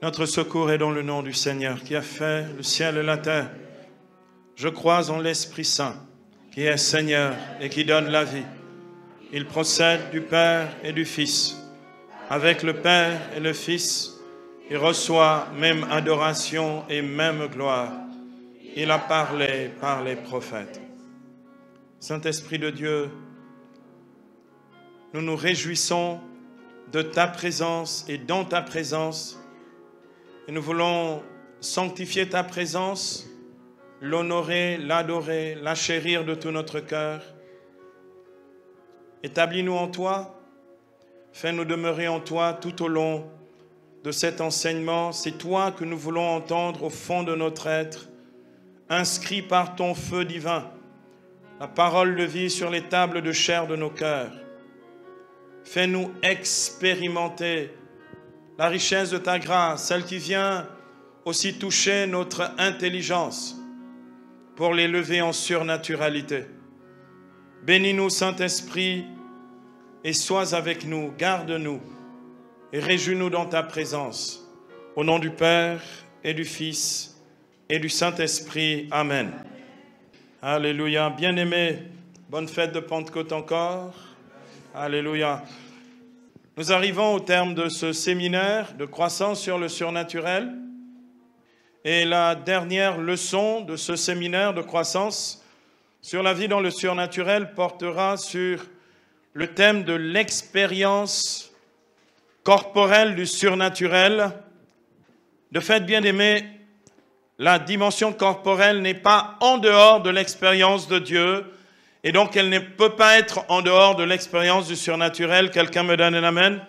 Notre secours est dans le nom du Seigneur qui a fait le ciel et la terre. Je crois en l'Esprit Saint qui est Seigneur et qui donne la vie. Il procède du Père et du Fils. Avec le Père et le Fils, il reçoit même adoration et même gloire. Il a parlé par les prophètes. Saint-Esprit de Dieu, nous nous réjouissons de ta présence et dans ta présence. Et nous voulons sanctifier ta présence, l'honorer, l'adorer, la chérir de tout notre cœur. Établis-nous en toi, fais-nous demeurer en toi tout au long de cet enseignement. C'est toi que nous voulons entendre au fond de notre être, inscrit par ton feu divin, la parole de vie sur les tables de chair de nos cœurs. Fais-nous expérimenter la richesse de ta grâce, celle qui vient aussi toucher notre intelligence pour l'élever en surnaturalité. Bénis-nous, Saint-Esprit, et sois avec nous, garde-nous et réjouis-nous dans ta présence. Au nom du Père et du Fils et du Saint-Esprit. Amen. Alléluia. Bien-aimés, bonne fête de Pentecôte encore. Alléluia. Nous arrivons au terme de ce séminaire de croissance sur le surnaturel. Et la dernière leçon de ce séminaire de croissance sur la vie dans le surnaturel portera sur le thème de l'expérience corporelle du surnaturel. De fait, bien-aimés, la dimension corporelle n'est pas en dehors de l'expérience de Dieu, et donc elle ne peut pas être en dehors de l'expérience du surnaturel. Quelqu'un me donne un amen?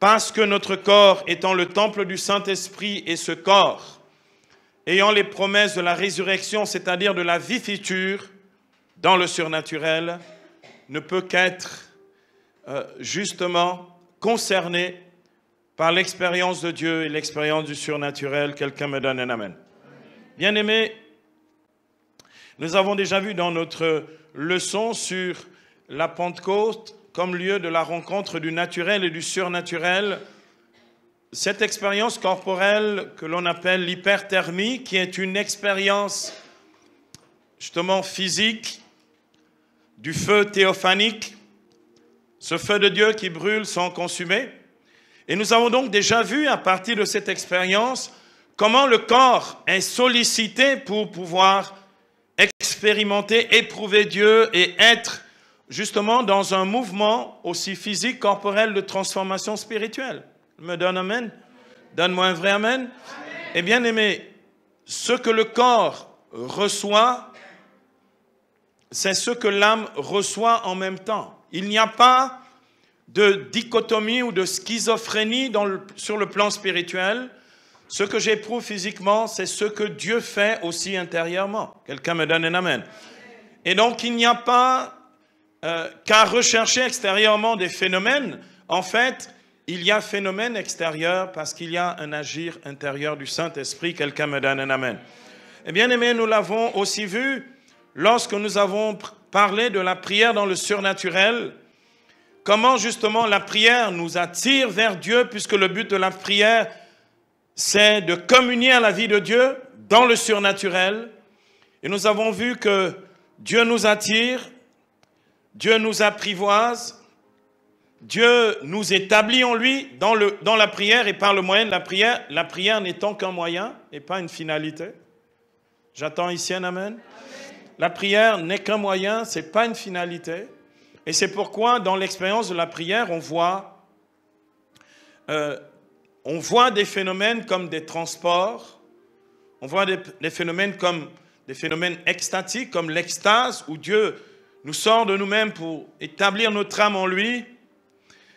Parce que notre corps étant le temple du Saint-Esprit, et ce corps ayant les promesses de la résurrection, c'est-à-dire de la vie future dans le surnaturel, ne peut qu'être justement concerné par l'expérience de Dieu et l'expérience du surnaturel. Quelqu'un me donne un amen. Bien-aimés, nous avons déjà vu dans notre leçon sur la Pentecôte comme lieu de la rencontre du naturel et du surnaturel, cette expérience corporelle que l'on appelle l'hyperthermie, qui est une expérience justement physique du feu théophanique, ce feu de Dieu qui brûle sans consumer. Et nous avons donc déjà vu à partir de cette expérience comment le corps est sollicité pour pouvoir expérimenter, éprouver Dieu et être justement dans un mouvement aussi physique, corporel de transformation spirituelle. Me donne amen? Donne-moi un vrai amen? Amen. Et bien aimé, ce que le corps reçoit, c'est ce que l'âme reçoit en même temps. Il n'y a pas de dichotomie ou de schizophrénie sur le plan spirituel. Ce que j'éprouve physiquement, c'est ce que Dieu fait aussi intérieurement. Quelqu'un me donne un amen. Et donc, il n'y a pas qu'à rechercher extérieurement des phénomènes. En fait, il y a phénomène extérieur parce qu'il y a un agir intérieur du Saint-Esprit. Quelqu'un me donne un amen. Et bien aimé, nous l'avons aussi vu lorsque nous avons parlé de la prière dans le surnaturel. Comment justement la prière nous attire vers Dieu, puisque le but de la prière, c'est de communier à la vie de Dieu dans le surnaturel. Et nous avons vu que Dieu nous attire, Dieu nous apprivoise, Dieu nous établit en lui dans la prière et par le moyen de la prière n'étant qu'un moyen et pas une finalité. J'attends ici un amen. La prière n'est qu'un moyen, ce n'est pas une finalité. Et c'est pourquoi dans l'expérience de la prière, on voit des phénomènes comme des transports, on voit des phénomènes comme des phénomènes extatiques, comme l'extase, où Dieu nous sort de nous-mêmes pour établir notre âme en lui.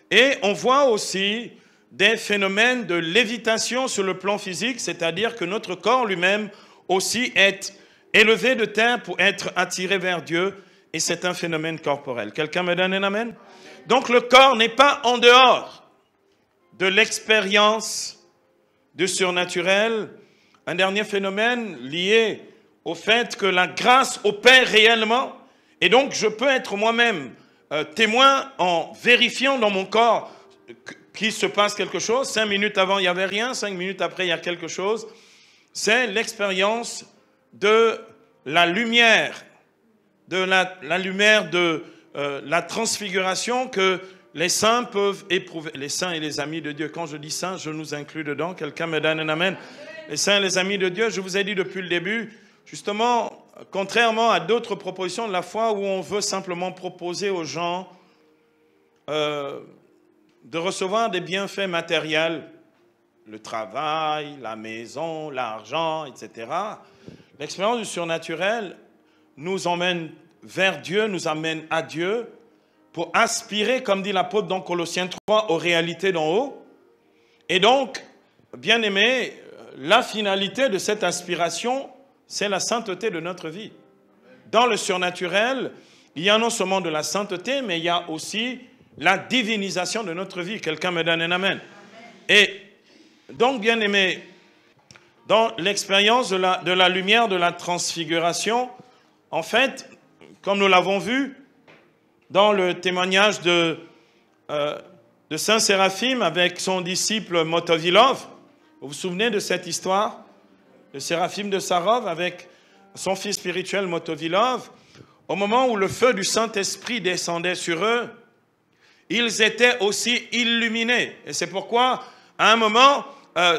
Et on voit aussi des phénomènes de lévitation sur le plan physique, c'est-à-dire que notre corps lui-même aussi est élevé de terre pour être attiré vers Dieu, et c'est un phénomène corporel. Quelqu'un me donne un amen? Donc le corps n'est pas en dehors de l'expérience du surnaturel. Un dernier phénomène lié au fait que la grâce opère réellement, et donc je peux être moi-même témoin en vérifiant dans mon corps qu'il se passe quelque chose. 5 minutes avant, il n'y avait rien. 5 minutes après, il y a quelque chose. C'est l'expérience de la lumière, de la lumière de la transfiguration que les saints peuvent éprouver. Les saints et les amis de Dieu. Quand je dis saints, je nous inclus dedans. Quelqu'un me donne un amen. Les saints et les amis de Dieu, je vous ai dit depuis le début, justement, contrairement à d'autres propositions de la foi où on veut simplement proposer aux gens de recevoir des bienfaits matériels, le travail, la maison, l'argent, etc. L'expérience du surnaturel nous emmène vers Dieu, nous amène à Dieu pour aspirer, comme dit l'apôtre dans Colossiens 3, aux réalités d'en haut. Et donc, bien aimé, la finalité de cette aspiration, c'est la sainteté de notre vie. Dans le surnaturel, il y a non seulement de la sainteté, mais il y a aussi la divinisation de notre vie. Quelqu'un me donne un amen. Et donc, bien aimé, dans l'expérience de la lumière de la transfiguration, en fait, comme nous l'avons vu dans le témoignage de Saint Séraphime avec son disciple Motovilov, vous vous souvenez de cette histoire de Séraphime de Sarov avec son fils spirituel Motovilov, au moment où le feu du Saint-Esprit descendait sur eux, ils étaient aussi illuminés. Et c'est pourquoi, à un moment,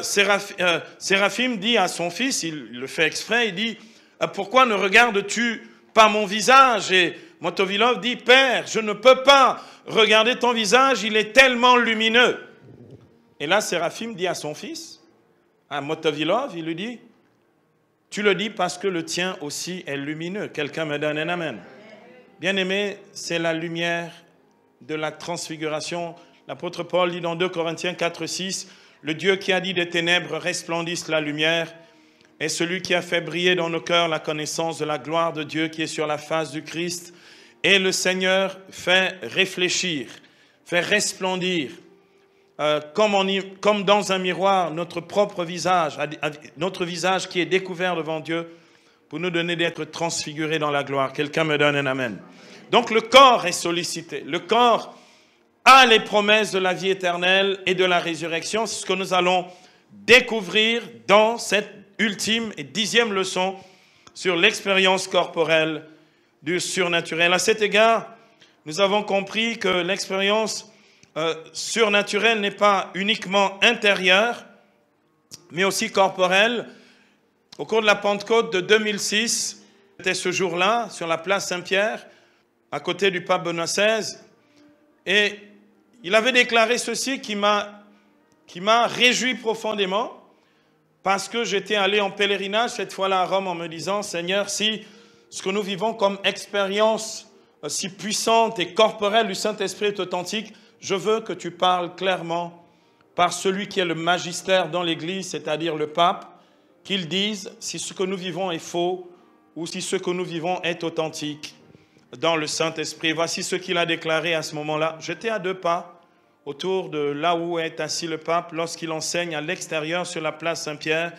Séraphime dit à son fils, il le fait exprès, il dit « Pourquoi ne regardes-tu pas mon visage ?» Et Motovilov dit « Père, je ne peux pas regarder ton visage, il est tellement lumineux. » Et là, Séraphime dit à son fils, à Motovilov, il lui dit « Tu le dis parce que le tien aussi est lumineux. » Quelqu'un me donne un amen. Bien-aimé, c'est la lumière de la transfiguration. L'apôtre Paul dit dans 2 Corinthiens 4, 6, « Le Dieu qui a dit des ténèbres resplendisse la lumière est celui qui a fait briller dans nos cœurs la connaissance de la gloire de Dieu qui est sur la face du Christ. Et le Seigneur fait réfléchir, fait resplendir, comme dans un miroir, notre propre visage, notre visage qui est découvert devant Dieu pour nous donner d'être transfigurés dans la gloire. » Quelqu'un me donne un amen. Donc le corps est sollicité. Le corps a les promesses de la vie éternelle et de la résurrection. C'est ce que nous allons découvrir dans cette ultime et 10e leçon sur l'expérience corporelle du surnaturel. À cet égard, nous avons compris que l'expérience surnaturelle n'est pas uniquement intérieure, mais aussi corporelle. Au cours de la Pentecôte de 2006, c'était ce jour-là, sur la place Saint-Pierre, à côté du pape Benoît XVI, et il avait déclaré ceci qui m'a réjoui profondément, parce que j'étais allé en pèlerinage, cette fois-là à Rome, en me disant, Seigneur, si ce que nous vivons comme expérience si puissante et corporelle du Saint-Esprit est authentique, je veux que tu parles clairement par celui qui est le magistère dans l'Église, c'est-à-dire le pape, qu'il dise si ce que nous vivons est faux ou si ce que nous vivons est authentique dans le Saint-Esprit. Voici ce qu'il a déclaré à ce moment-là. J'étais à 2 pas autour de là où est assis le pape lorsqu'il enseigne à l'extérieur sur la place Saint-Pierre.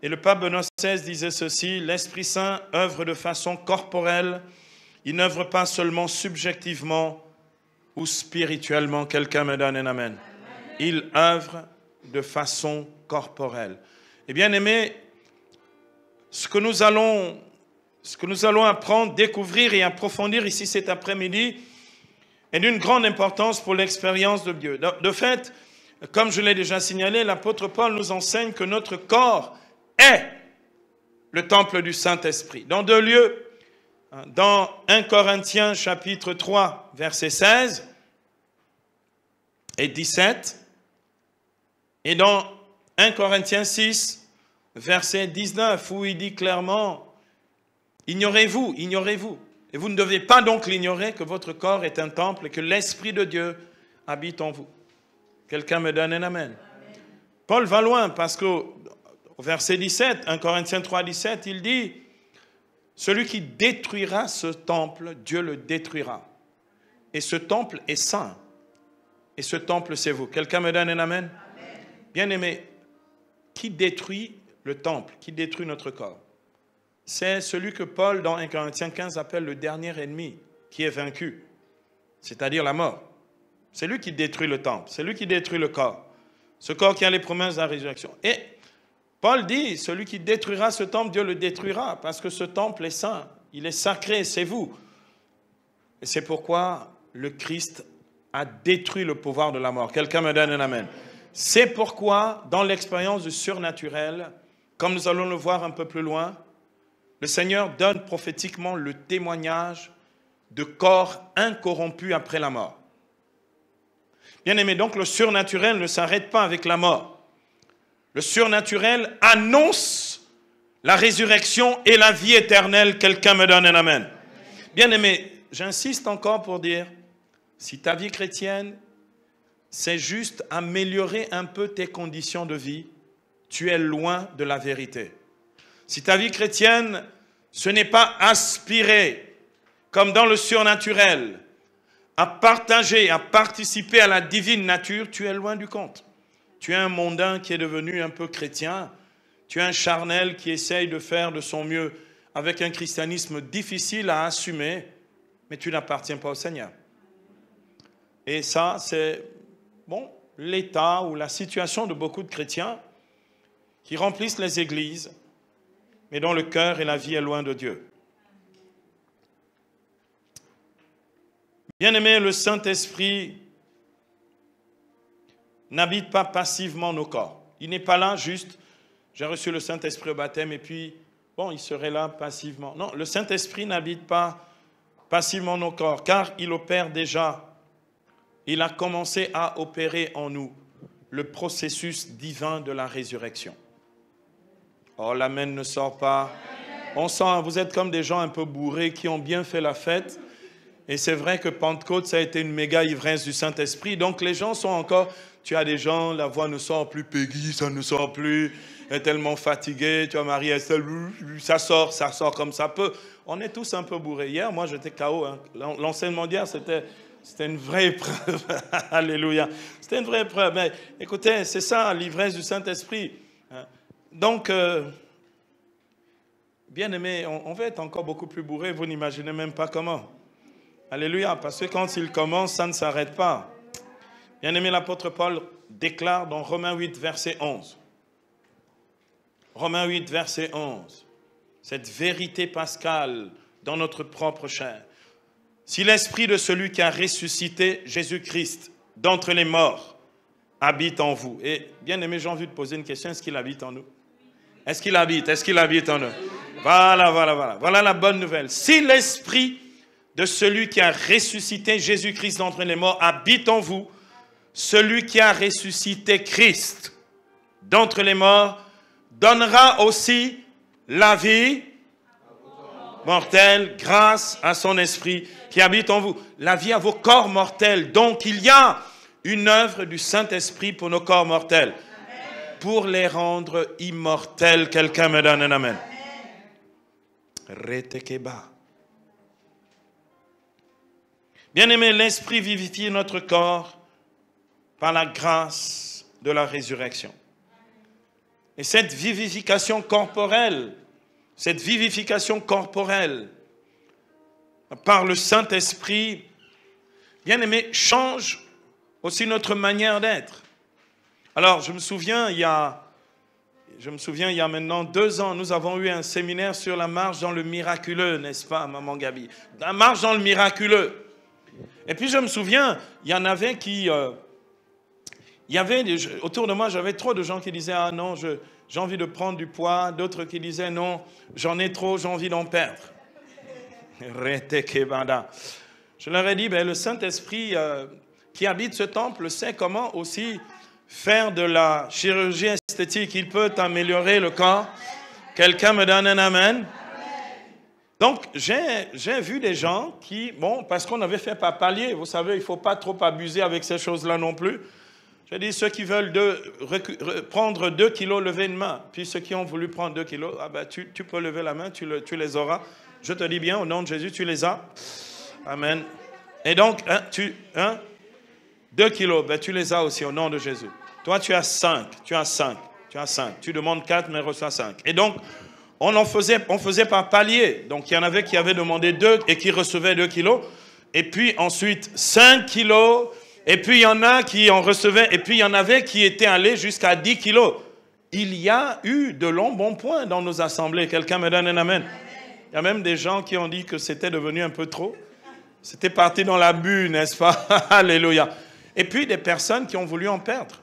Et le pape Benoît XVI disait ceci, « L'Esprit Saint œuvre de façon corporelle, il n'œuvre pas seulement subjectivement ou spirituellement. » Quelqu'un me donne un amen. Il œuvre de façon corporelle. Et bien aimé, ce que nous allons apprendre, découvrir et approfondir ici cet après-midi est d'une grande importance pour l'expérience de Dieu. De fait, comme je l'ai déjà signalé, l'apôtre Paul nous enseigne que notre corps est le temple du Saint-Esprit. Dans 2 lieux, dans 1 Corinthiens chapitre 3, versets 16 et 17, et dans 1 Corinthiens 6, verset 19, où il dit clairement, « Ignorez-vous, ignorez-vous. Et vous ne devez pas donc l'ignorer que votre corps est un temple et que l'Esprit de Dieu habite en vous. » Quelqu'un me donne un amen. Paul va loin parce qu'au verset 17, 1 Corinthiens 3, 17, il dit « Celui qui détruira ce temple, Dieu le détruira. Et ce temple est saint. Et ce temple, c'est vous. » Quelqu'un me donne un amen. Bien-aimé, qui détruit le temple, qui détruit notre corps? C'est celui que Paul, dans 1 Corinthiens 15, appelle le dernier ennemi qui est vaincu, c'est-à-dire la mort. C'est lui qui détruit le temple. C'est lui qui détruit le corps. Ce corps qui a les promesses de la résurrection. Et Paul dit, celui qui détruira ce temple, Dieu le détruira, parce que ce temple est saint. Il est sacré, c'est vous. Et c'est pourquoi le Christ a détruit le pouvoir de la mort. Quelqu'un me donne un amen. C'est pourquoi, dans l'expérience du surnaturel, comme nous allons le voir un peu plus loin, le Seigneur donne prophétiquement le témoignage de corps incorrompus après la mort. Bien-aimé, donc le surnaturel ne s'arrête pas avec la mort. Le surnaturel annonce la résurrection et la vie éternelle. Quelqu'un me donne un amen. Bien-aimé, j'insiste encore pour dire, si ta vie chrétienne, c'est juste améliorer un peu tes conditions de vie, tu es loin de la vérité. Si ta vie chrétienne, ce n'est pas aspirer, comme dans le surnaturel, à partager, à participer à la divine nature, tu es loin du compte. Tu es un mondain qui est devenu un peu chrétien, tu es un charnel qui essaye de faire de son mieux avec un christianisme difficile à assumer, mais tu n'appartiens pas au Seigneur. Et ça, c'est l'état ou la situation de beaucoup de chrétiens qui remplissent les églises, mais dont le cœur et la vie est loin de Dieu. Bien-aimé, le Saint-Esprit n'habite pas passivement nos corps. Il n'est pas là juste, j'ai reçu le Saint-Esprit au baptême et puis, il serait là passivement. Non, le Saint-Esprit n'habite pas passivement nos corps, car il opère déjà. Il a commencé à opérer en nous le processus divin de la résurrection. Oh, l'amen ne sort pas. On sent, vous êtes comme des gens un peu bourrés qui ont bien fait la fête. Et c'est vrai que Pentecôte, ça a été une méga ivresse du Saint-Esprit. Donc les gens sont encore, tu as des gens, la voix ne sort plus, Peggy, ça ne sort plus, elle est tellement fatiguée, tu as Marie-Estelle, ça sort comme ça peut. On est tous un peu bourrés. Hier, moi, j'étais KO. Hein. L'enseignement d'hier, c'était une vraie épreuve. Alléluia. C'était une vraie épreuve. Mais écoutez, c'est ça, l'ivresse du Saint-Esprit. Donc, bien aimé, on va être encore beaucoup plus bourré, vous n'imaginez même pas comment. Alléluia, parce que quand il commence, ça ne s'arrête pas. Bien-aimé, l'apôtre Paul déclare dans Romains 8, verset 11. Romains 8, verset 11. Cette vérité pascale dans notre propre chair. Si l'esprit de celui qui a ressuscité Jésus-Christ d'entre les morts habite en vous. Et bien-aimé, j'ai envie de poser une question. Est-ce qu'il habite en nous? Est-ce qu'il habite en nous? Voilà la bonne nouvelle. Si l'esprit de celui qui a ressuscité Jésus-Christ d'entre les morts habite en vous, celui qui a ressuscité Christ d'entre les morts donnera aussi la vie mortelle grâce à son esprit qui habite en vous. La vie à vos corps mortels. Donc il y a une œuvre du Saint-Esprit pour nos corps mortels. Pour les rendre immortels. Quelqu'un me donne un amen. Retekeba. Bien-aimé, l'Esprit vivifie notre corps par la grâce de la résurrection. Et cette vivification corporelle par le Saint-Esprit, bien-aimé, change aussi notre manière d'être. Alors, je me souviens, il y a maintenant 2 ans, nous avons eu un séminaire sur la marche dans le miraculeux, n'est-ce pas, maman Gabi? La marche dans le miraculeux. Et puis je me souviens, il y en avait qui... autour de moi, j'avais trop de gens qui disaient « Ah non, j'ai envie de prendre du poids », d'autres qui disaient « Non, j'en ai trop, j'ai envie d'en perdre. » Je leur ai dit, le Saint-Esprit qui habite ce temple sait comment aussi faire de la chirurgie esthétique. Il peut améliorer le corps. Quelqu'un me donne un amen? Donc, j'ai vu des gens qui, parce qu'on avait fait par palier, vous savez, il ne faut pas trop abuser avec ces choses-là non plus. J'ai dit, ceux qui veulent prendre 2 kilos, levez une main. Puis ceux qui ont voulu prendre 2 kilos, tu peux lever la main, tu les auras. Je te dis bien, au nom de Jésus, tu les as. Amen. Et donc, 2 kilos, tu les as aussi au nom de Jésus. Toi, tu as 5. Tu demandes 4, mais reçois 5. Et donc, on faisait par palier. Donc, il y en avait qui avaient demandé 2 et qui recevaient 2 kilos. Et puis ensuite, 5 kilos. Et puis il y en a qui en recevaient, et puis il y en avait qui étaient allés jusqu'à 10 kilos. Il y a eu de longs bons points dans nos assemblées. Quelqu'un me donne un amen. Il y a même des gens qui ont dit que c'était devenu un peu trop. C'était parti dans l'abus, n'est-ce pas? Alléluia. Et puis des personnes qui ont voulu en perdre.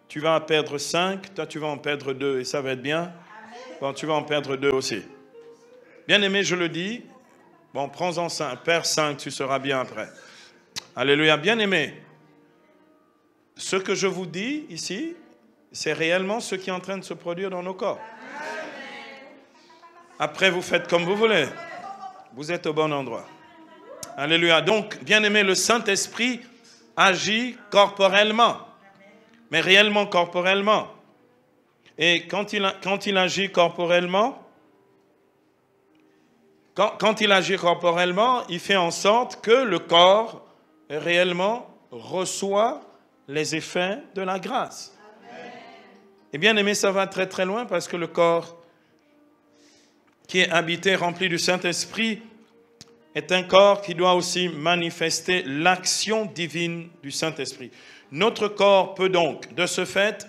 Tu vas en perdre 5, toi tu vas en perdre 2 et ça va être bien. Bon, tu vas en perdre 2 aussi. Bien aimé, je le dis. Bon, prends-en 5, perds 5, tu seras bien après. Alléluia, bien aimé. Ce que je vous dis ici, c'est réellement ce qui est en train de se produire dans nos corps. Après, vous faites comme vous voulez. Vous êtes au bon endroit. Alléluia. Donc, bien aimé, le Saint-Esprit agit corporellement, mais réellement corporellement. Et quand il agit corporellement, quand il agit corporellement, il fait en sorte que le corps réellement reçoit les effets de la grâce. Et bien aimé, ça va très très loin parce que le corps qui est habité, rempli du Saint-Esprit, est un corps qui doit aussi manifester l'action divine du Saint-Esprit. Notre corps peut donc, de ce fait,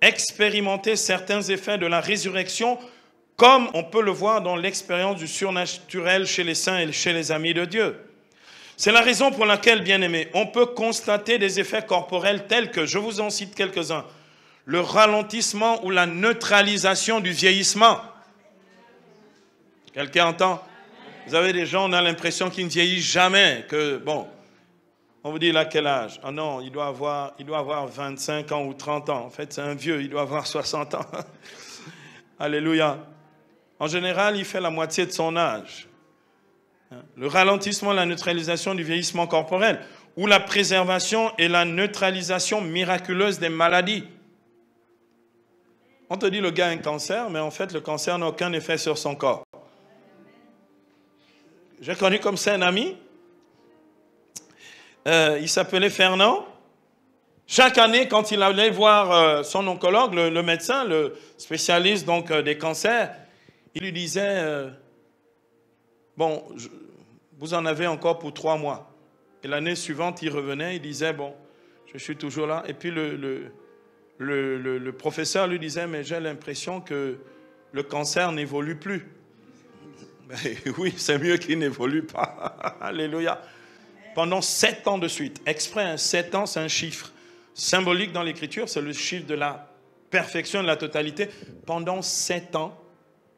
expérimenter certains effets de la résurrection, comme on peut le voir dans l'expérience du surnaturel chez les saints et chez les amis de Dieu. C'est la raison pour laquelle, bien aimé, on peut constater des effets corporels tels que, je vous en cite quelques-uns, le ralentissement ou la neutralisation du vieillissement. Quelqu'un entend? Vous avez des gens, on a l'impression qu'ils ne vieillissent jamais, que, bon, on vous dit, il a quel âge? Ah non, il doit avoir 25 ans ou 30 ans. En fait, c'est un vieux, il doit avoir 60 ans. Alléluia. En général, il fait la moitié de son âge. Le ralentissement, la neutralisation du vieillissement corporel, ou la préservation et la neutralisation miraculeuse des maladies. On te dit, le gars a un cancer, mais en fait, le cancer n'a aucun effet sur son corps. J'ai connu comme ça un ami, il s'appelait Fernand. Chaque année, quand il allait voir son oncologue, le médecin, le spécialiste donc, des cancers, il lui disait, bon, vous en avez encore pour 3 mois. Et l'année suivante, il revenait, il disait, bon, je suis toujours là. Et puis le professeur lui disait, mais j'ai l'impression que le cancer n'évolue plus. Ben, oui, c'est mieux qu'il n'évolue pas. Alléluia. Pendant 7 ans de suite, exprès, 7 ans, c'est un chiffre symbolique dans l'Écriture, c'est le chiffre de la perfection, de la totalité. Pendant 7 ans,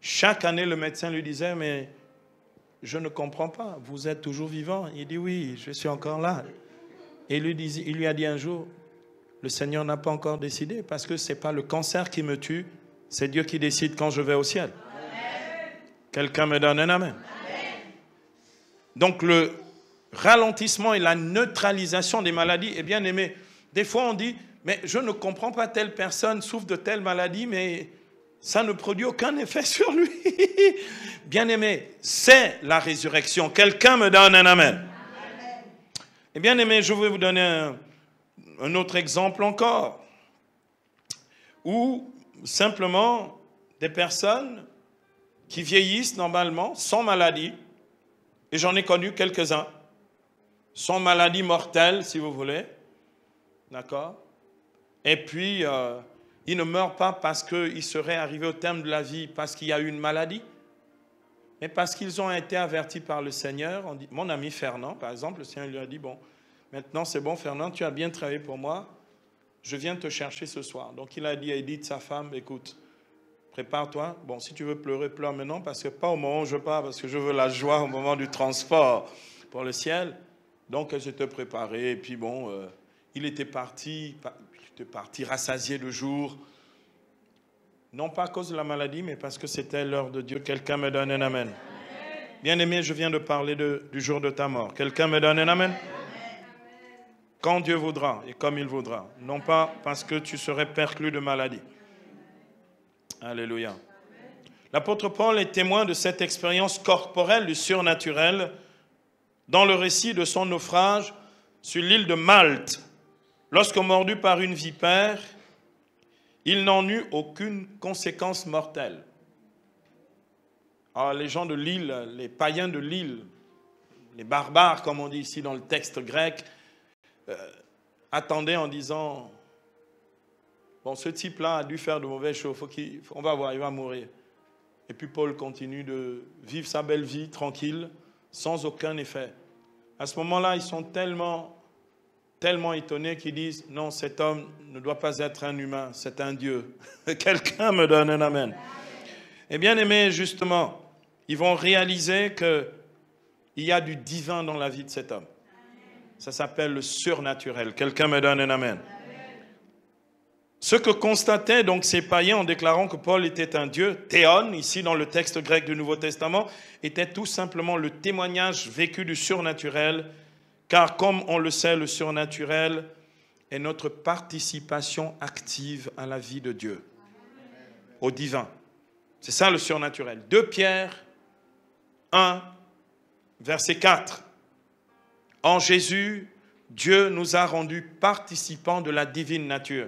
chaque année, le médecin lui disait, mais je ne comprends pas, vous êtes toujours vivant. Il dit, oui, je suis encore là. Et il lui a dit un jour, le Seigneur n'a pas encore décidé, parce que ce n'est pas le cancer qui me tue, c'est Dieu qui décide quand je vais au ciel. Quelqu'un me donne un amen. Donc le ralentissement et la neutralisation des maladies est bien aimé. Des fois on dit, mais je ne comprends pas, telle personne souffre de telle maladie, mais ça ne produit aucun effet sur lui. Bien aimé, c'est la résurrection. Quelqu'un me donne un amen. Et bien aimé, je vais vous donner un autre exemple encore, où simplement des personnes qui vieillissent normalement, sans maladie, et j'en ai connu quelques-uns, sans maladie mortelle, si vous voulez, d'accord? Et puis, ils ne meurent pas parce qu'ils seraient arrivés au terme de la vie, parce qu'il y a eu une maladie, mais parce qu'ils ont été avertis par le Seigneur. On dit, mon ami Fernand, par exemple, le Seigneur lui a dit, bon, maintenant c'est bon Fernand, tu as bien travaillé pour moi, je viens te chercher ce soir. Donc il a dit à Edith, sa femme, écoute, prépare-toi. Bon, si tu veux pleurer, pleure maintenant, parce que pas au moment où je pars, parce que je veux la joie au moment du transport pour le ciel. Donc, elle s'était préparée. Et puis, bon, il était parti rassasié de jour. Non pas à cause de la maladie, mais parce que c'était l'heure de Dieu. Quelqu'un me donne un amen. Bien-aimé, je viens de parler du jour de ta mort. Quelqu'un me donne un amen? Quand Dieu voudra et comme il voudra. Non pas parce que tu serais perclus de maladie. Alléluia. L'apôtre Paul est témoin de cette expérience corporelle du surnaturel dans le récit de son naufrage sur l'île de Malte. Lorsque mordu par une vipère, il n'en eut aucune conséquence mortelle. Alors les gens de l'île, les païens de l'île, les barbares, comme on dit ici dans le texte grec, attendaient en disant, bon, ce type-là a dû faire de mauvaises choses, on va voir, il va mourir. Et puis Paul continue de vivre sa belle vie, tranquille, sans aucun effet. À ce moment-là, ils sont tellement étonnés qu'ils disent, non, cet homme ne doit pas être un humain, c'est un Dieu. Quelqu'un me donne un amen. Et bien aimé, justement, ils vont réaliser qu'il y a du divin dans la vie de cet homme. Ça s'appelle le surnaturel. Quelqu'un me donne un amen. Ce que constataient donc ces païens en déclarant que Paul était un Dieu, théon, ici dans le texte grec du Nouveau Testament, était tout simplement le témoignage vécu du surnaturel, car comme on le sait, le surnaturel est notre participation active à la vie de Dieu, au divin. C'est ça le surnaturel. 2 Pierre 1, verset 4. En Jésus, Dieu nous a rendus participants de la divine nature.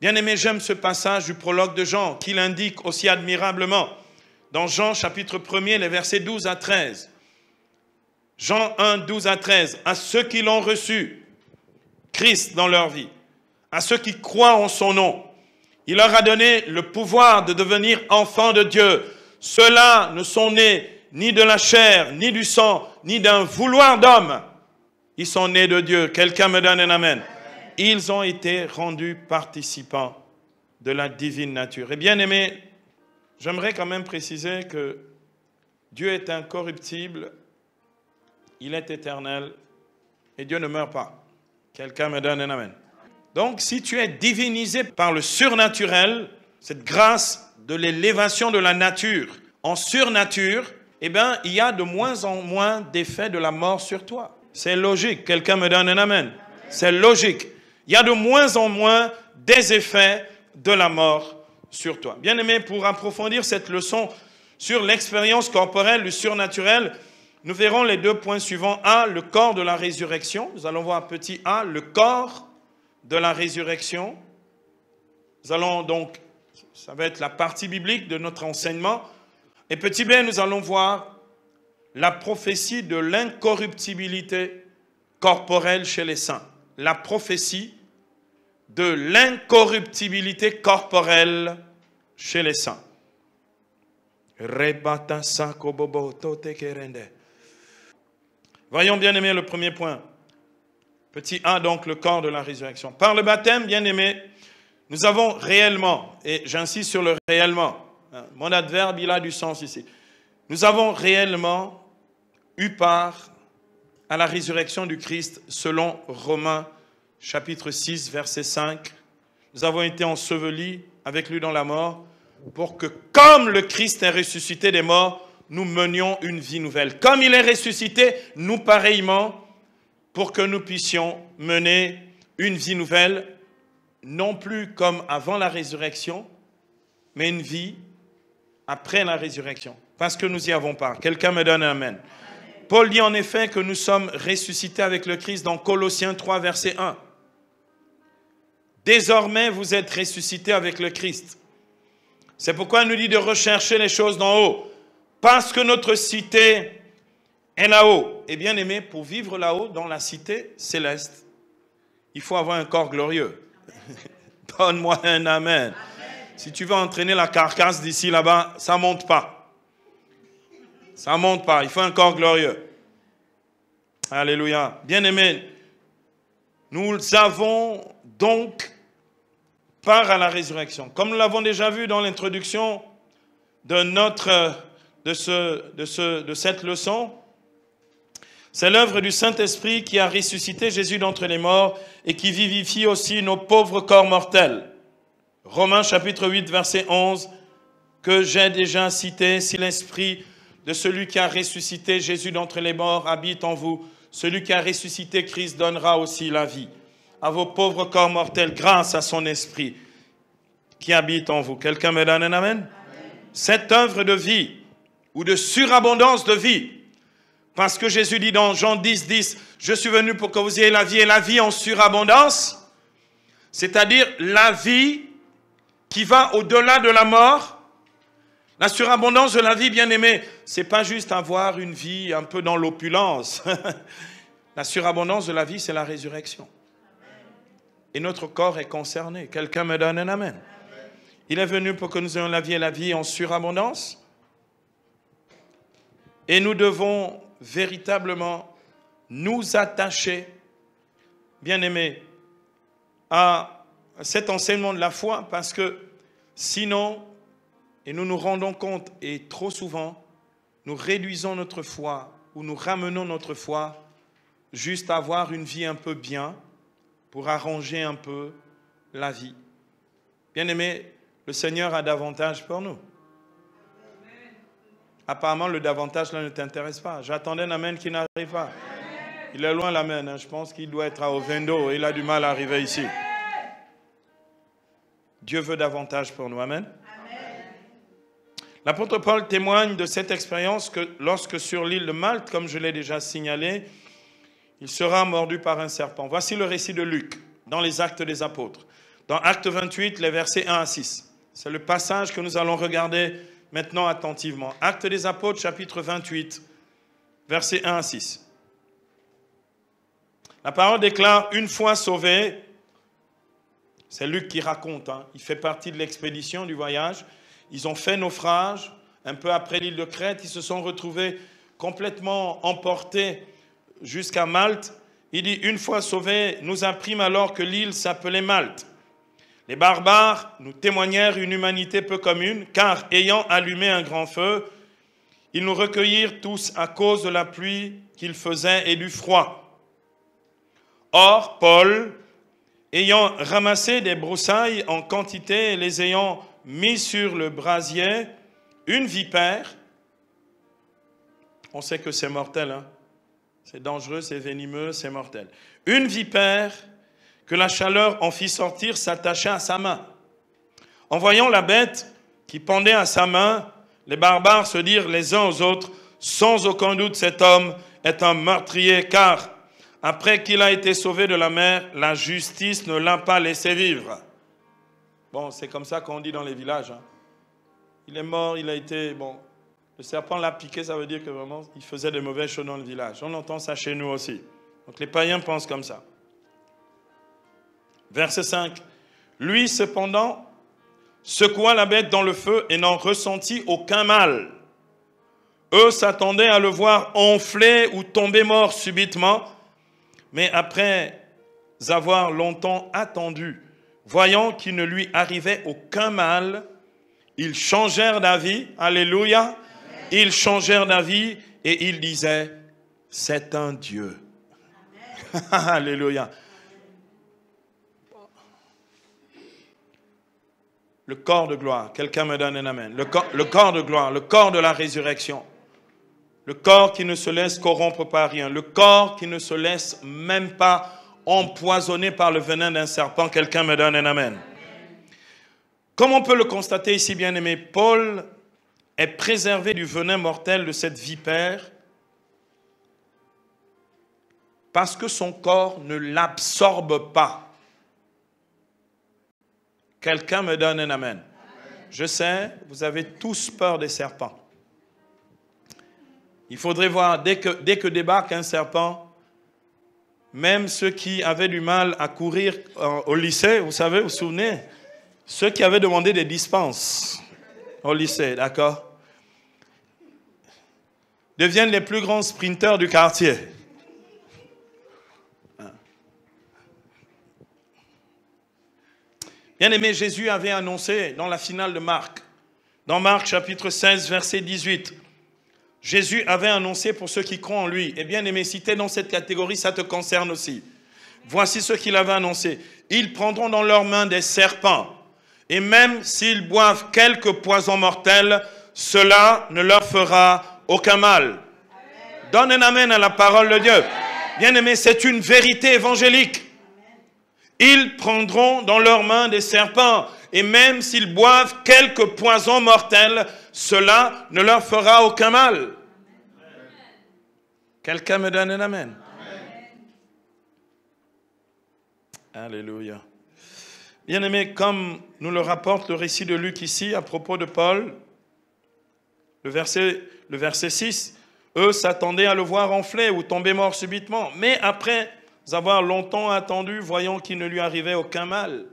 Bien-aimé, j'aime ce passage du prologue de Jean, qui l'indique aussi admirablement. Dans Jean, chapitre 1er, les versets 12 à 13. Jean 1, 12 à 13. À ceux qui l'ont reçu, Christ dans leur vie, à ceux qui croient en son nom, il leur a donné le pouvoir de devenir enfants de Dieu. Ceux-là ne sont nés ni de la chair, ni du sang, ni d'un vouloir d'homme. Ils sont nés de Dieu. Quelqu'un me donne un amen. Ils ont été rendus participants de la divine nature. Et bien aimé, j'aimerais quand même préciser que Dieu est incorruptible, il est éternel et Dieu ne meurt pas. Quelqu'un me donne un amen. Donc si tu es divinisé par le surnaturel, cette grâce de l'élévation de la nature en surnature, eh bien il y a de moins en moins d'effets de la mort sur toi. C'est logique. Quelqu'un me donne un amen. C'est logique. Il y a de moins en moins des effets de la mort sur toi. Bien aimé, pour approfondir cette leçon sur l'expérience corporelle du surnaturel, nous verrons les 2 points suivants. A, le corps de la résurrection. Nous allons voir petit a, le corps de la résurrection. Nous allons donc, ça va être la partie biblique de notre enseignement. Et petit b, nous allons voir la prophétie de l'incorruptibilité corporelle chez les saints. La prophétie de l'incorruptibilité corporelle chez les saints. Voyons, bien aimé, le premier point. Petit a, donc, le corps de la résurrection. Par le baptême, bien aimé, nous avons réellement, et j'insiste sur le réellement, mon adverbe, il a du sens ici. Nous avons réellement eu part à la résurrection du Christ selon Romains chapitre 6, verset 5. Nous avons été ensevelis avec lui dans la mort pour que, comme le Christ est ressuscité des morts, nous menions une vie nouvelle. Comme il est ressuscité, nous pareillement, pour que nous puissions mener une vie nouvelle, non plus comme avant la résurrection, mais une vie après la résurrection. Parce que nous y avons part. Quelqu'un me donne un amen. Paul dit en effet que nous sommes ressuscités avec le Christ dans Colossiens 3, verset 1. Désormais, vous êtes ressuscités avec le Christ. C'est pourquoi il nous dit de rechercher les choses d'en haut. Parce que notre cité est là-haut. Et bien aimé, pour vivre là-haut, dans la cité céleste, il faut avoir un corps glorieux. Donne-moi un amen. Si tu veux entraîner la carcasse d'ici là-bas, ça ne monte pas. Ça ne monte pas. Il faut un corps glorieux. Alléluia. Bien aimé, nous avons donc part à la résurrection. Comme nous l'avons déjà vu dans l'introduction de cette leçon, c'est l'œuvre du Saint-Esprit qui a ressuscité Jésus d'entre les morts et qui vivifie aussi nos pauvres corps mortels. Romains chapitre 8, verset 11, que j'ai déjà cité, si l'Esprit de celui qui a ressuscité Jésus d'entre les morts habite en vous, celui qui a ressuscité Christ donnera aussi la vie à vos pauvres corps mortels grâce à son Esprit qui habite en vous. Quelqu'un me donne un amen? Amen. Cette œuvre de vie ou de surabondance de vie, parce que Jésus dit dans Jean 10, 10, je suis venu pour que vous ayez la vie et la vie en surabondance, c'est-à-dire la vie qui va au-delà de la mort, La surabondance de la vie, bien-aimé, ce n'est pas juste avoir une vie un peu dans l'opulence. La surabondance de la vie, c'est la résurrection. Et notre corps est concerné. Quelqu'un me donne un amen. Il est venu pour que nous ayons la vie et la vie en surabondance. Et nous devons véritablement nous attacher, bien-aimés, à cet enseignement de la foi, parce que sinon, et nous nous rendons compte, et trop souvent, nous réduisons notre foi, ou nous ramenons notre foi, juste à avoir une vie un peu bien, pour arranger un peu la vie. Bien-aimés, le Seigneur a davantage pour nous. Apparemment, le davantage là ne t'intéresse pas. J'attendais un amen qui n'arrive pas. Il est loin l'amen, hein. Je pense qu'il doit être à Ovendo. Il a du mal à arriver ici. Dieu veut davantage pour nous. Amen. L'apôtre Paul témoigne de cette expérience que lorsque sur l'île de Malte, comme je l'ai déjà signalé, il sera mordu par un serpent. Voici le récit de Luc dans les Actes des Apôtres. Dans Acte 28, les versets 1 à 6. C'est le passage que nous allons regarder maintenant attentivement. Actes des Apôtres, chapitre 28, versets 1 à 6. La parole déclare, une fois sauvé, c'est Luc qui raconte, hein, il fait partie de l'expédition du voyage, ils ont fait naufrage, un peu après l'île de Crète, ils se sont retrouvés complètement emportés jusqu'à Malte. Il dit, une fois sauvés, nous apprîmes alors que l'île s'appelait Malte. Les barbares nous témoignèrent une humanité peu commune, car ayant allumé un grand feu, ils nous recueillirent tous à cause de la pluie qu'il faisait et du froid. Or, Paul, ayant ramassé des broussailles en quantité et les ayant mis sur le brasier, une vipère, on sait que c'est mortel, hein? C'est dangereux, c'est venimeux, c'est mortel. Une vipère que la chaleur en fit sortir s'attacha à sa main. En voyant la bête qui pendait à sa main, les barbares se dirent les uns aux autres, sans aucun doute cet homme est un meurtrier, car après qu'il a été sauvé de la mer, la justice ne l'a pas laissé vivre. Bon, c'est comme ça qu'on dit dans les villages, hein. Il est mort, il a été... Bon, le serpent l'a piqué, ça veut dire que vraiment, il faisait de mauvaises choses dans le village. On entend ça chez nous aussi. Donc les païens pensent comme ça. Verset 5. Lui, cependant, secoua la bête dans le feu et n'en ressentit aucun mal. Eux s'attendaient à le voir enfler ou tomber mort subitement, mais après avoir longtemps attendu, voyant qu'il ne lui arrivait aucun mal, ils changèrent d'avis. Alléluia. Ils changèrent d'avis et ils disaient, c'est un Dieu. Alléluia. Le corps de gloire. Quelqu'un me donne un amen. Le corps de gloire, le corps de la résurrection. Le corps qui ne se laisse corrompre par rien. Le corps qui ne se laisse même pas empoisonner par le venin d'un serpent. Quelqu'un me donne un amen. Comme on peut le constater ici, bien-aimé, Paul est préservé du venin mortel de cette vipère parce que son corps ne l'absorbe pas. Quelqu'un me donne un amen. Je sais, vous avez tous peur des serpents. Il faudrait voir, dès que débarque un serpent, même ceux qui avaient du mal à courir au lycée, vous savez, vous vous souvenez, ceux qui avaient demandé des dispenses au lycée, d'accord, deviennent les plus grands sprinteurs du quartier. Bien-aimé, Jésus avait annoncé dans la finale de Marc, dans Marc chapitre 16, verset 18, Jésus avait annoncé pour ceux qui croient en lui, et bien-aimé, si tu es dans cette catégorie, ça te concerne aussi. Voici ce qu'il avait annoncé. Ils prendront dans leurs mains des serpents, et même s'ils boivent quelques poisons mortels, cela ne leur fera aucun mal. Amen. Donne un amen à la parole de Dieu. Bien-aimé, c'est une vérité évangélique. Ils prendront dans leurs mains des serpents, et même s'ils boivent quelques poisons mortels, cela ne leur fera aucun mal. Amen. Quelqu'un me donne un amen. Amen. Alléluia. Bien-aimé, comme nous le rapporte le récit de Luc ici à propos de Paul, Le verset 6, eux s'attendaient à le voir enfler ou tomber mort subitement. Mais après avoir longtemps attendu, voyant qu'il ne lui arrivait aucun mal,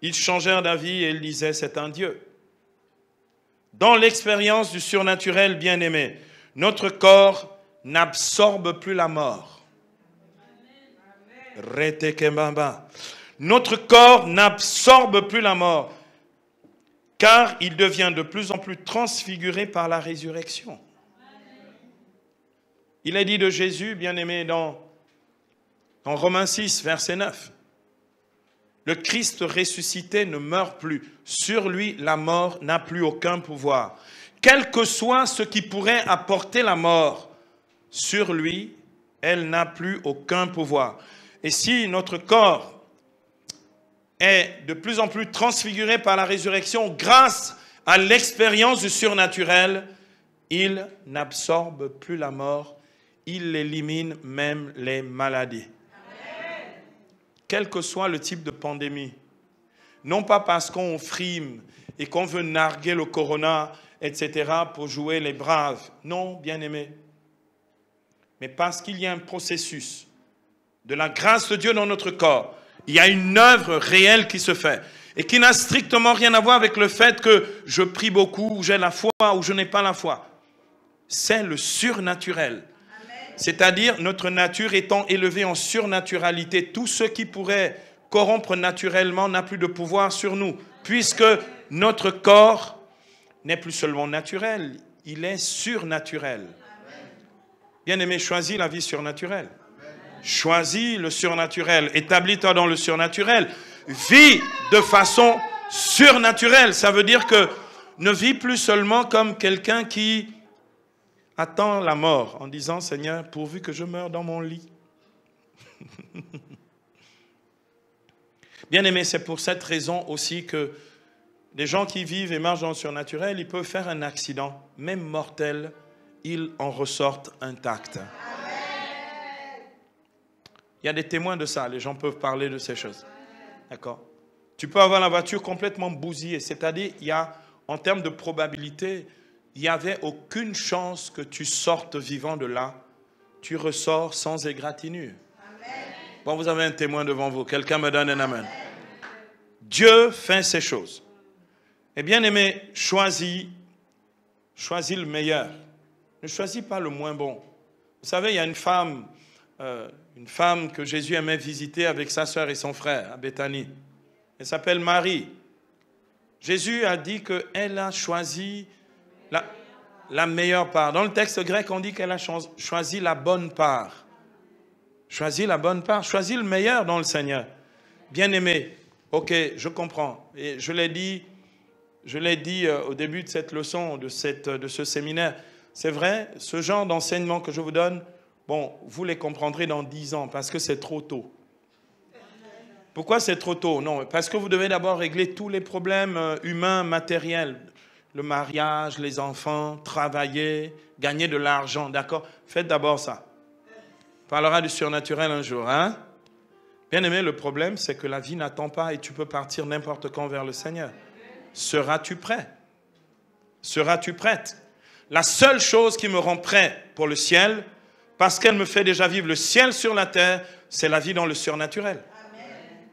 ils changèrent d'avis et ils disaient, c'est un Dieu. Dans l'expérience du surnaturel, bien-aimé, notre corps n'absorbe plus la mort. Notre corps n'absorbe plus la mort, car il devient de plus en plus transfiguré par la résurrection. Il est dit de Jésus, bien-aimé, dans Romains 6, verset 9. Le Christ ressuscité ne meurt plus. Sur lui, la mort n'a plus aucun pouvoir. Quel que soit ce qui pourrait apporter la mort, sur lui, elle n'a plus aucun pouvoir. Et si notre corps est de plus en plus transfiguré par la résurrection grâce à l'expérience du surnaturel, il n'absorbe plus la mort, il élimine même les maladies. Quel que soit le type de pandémie, non pas parce qu'on frime et qu'on veut narguer le corona, etc., pour jouer les braves. Non, bien-aimé. Mais parce qu'il y a un processus de la grâce de Dieu dans notre corps. Il y a une œuvre réelle qui se fait et qui n'a strictement rien à voir avec le fait que je prie beaucoup, ou j'ai la foi, ou je n'ai pas la foi. C'est le surnaturel. C'est-à-dire notre nature étant élevée en surnaturalité, tout ce qui pourrait corrompre naturellement n'a plus de pouvoir sur nous, puisque notre corps n'est plus seulement naturel, il est surnaturel. Bien-aimé, choisis la vie surnaturelle. Choisis le surnaturel. Établis-toi dans le surnaturel. Vis de façon surnaturelle. Ça veut dire que ne vis plus seulement comme quelqu'un qui attend la mort en disant, Seigneur, pourvu que je meure dans mon lit. Bien-aimé, c'est pour cette raison aussi que les gens qui vivent et marchent dans le surnaturel, ils peuvent faire un accident, même mortel, ils en ressortent intacts. Il y a des témoins de ça, les gens peuvent parler de ces choses. D'accord? Tu peux avoir la voiture complètement bousillée, c'est-à-dire, il y a, en termes de probabilité, il n'y avait aucune chance que tu sortes vivant de là. Tu ressors sans égratignure. Bon, vous avez un témoin devant vous, quelqu'un me donne un amen. Dieu fait ces choses. Et bien aimé, choisis le meilleur. Ne choisis pas le moins bon. Vous savez, il y a une femme que Jésus aimait visiter avec sa sœur et son frère à Béthanie. Elle s'appelle Marie. Jésus a dit qu'elle a choisi la meilleure part. Dans le texte grec, on dit qu'elle a choisi la bonne part. Choisis la bonne part. Choisis le meilleur dans le Seigneur. Bien-aimé, ok, je comprends. Et je l'ai dit au début de cette leçon, de ce séminaire. C'est vrai, ce genre d'enseignement que je vous donne, bon, vous les comprendrez dans 10 ans parce que c'est trop tôt. Pourquoi c'est trop tôt? Non, parce que vous devez d'abord régler tous les problèmes humains, matériels. Le mariage, les enfants, travailler, gagner de l'argent, d'accord? Faites d'abord ça. On parlera du surnaturel un jour, hein? Bien aimé, le problème, c'est que la vie n'attend pas et tu peux partir n'importe quand vers le Seigneur. Seras-tu prêt? Seras-tu prête? La seule chose qui me rend prêt pour le ciel, parce qu'elle me fait déjà vivre le ciel sur la terre, c'est la vie dans le surnaturel. Amen.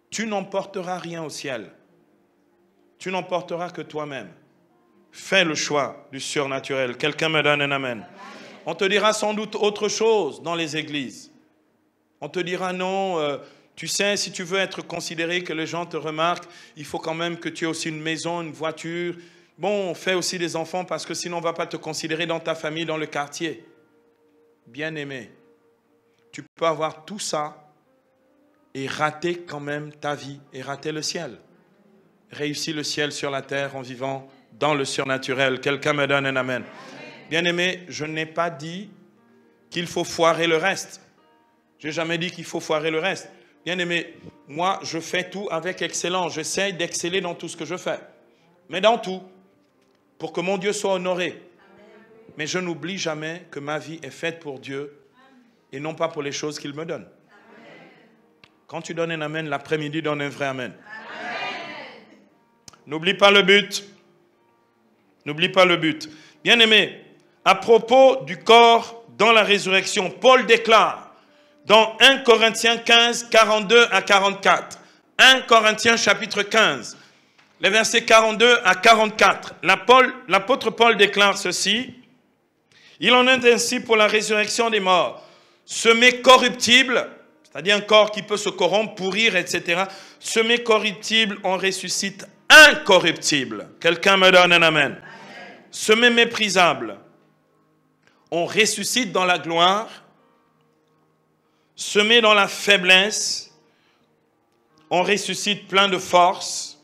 Tu n'emporteras rien au ciel. Tu n'emporteras que toi-même. Fais le choix du surnaturel. Quelqu'un me donne un amen. Amen. On te dira sans doute autre chose dans les églises. On te dira non, tu sais, si tu veux être considéré, que les gens te remarquent, il faut quand même que tu aies aussi une maison, une voiture. Bon, fais aussi des enfants parce que sinon on ne va pas te considérer dans ta famille, dans le quartier. Bien-aimé, tu peux avoir tout ça et rater quand même ta vie et rater le ciel. Réussir le ciel sur la terre en vivant dans le surnaturel. Quelqu'un me donne un amen. Bien-aimé, je n'ai pas dit qu'il faut foirer le reste. Je n'ai jamais dit qu'il faut foirer le reste. Bien-aimé, moi, je fais tout avec excellence. J'essaie d'exceller dans tout ce que je fais. Mais dans tout, pour que mon Dieu soit honoré. Mais je n'oublie jamais que ma vie est faite pour Dieu et non pas pour les choses qu'il me donne. Quand tu donnes un amen, l'après-midi, donne un vrai amen. N'oublie pas le but. N'oublie pas le but. Bien-aimé, à propos du corps dans la résurrection, Paul déclare dans 1 Corinthiens 15, 42 à 44, 1 Corinthiens chapitre 15, les versets 42 à 44, l'apôtre Paul déclare ceci: il en est ainsi pour la résurrection des morts. Semé corruptible, c'est-à-dire un corps qui peut se corrompre, pourrir, etc. Semé corruptible, on ressuscite incorruptible. Quelqu'un me donne un amen. Semé méprisable, on ressuscite dans la gloire. Semé dans la faiblesse, on ressuscite plein de force.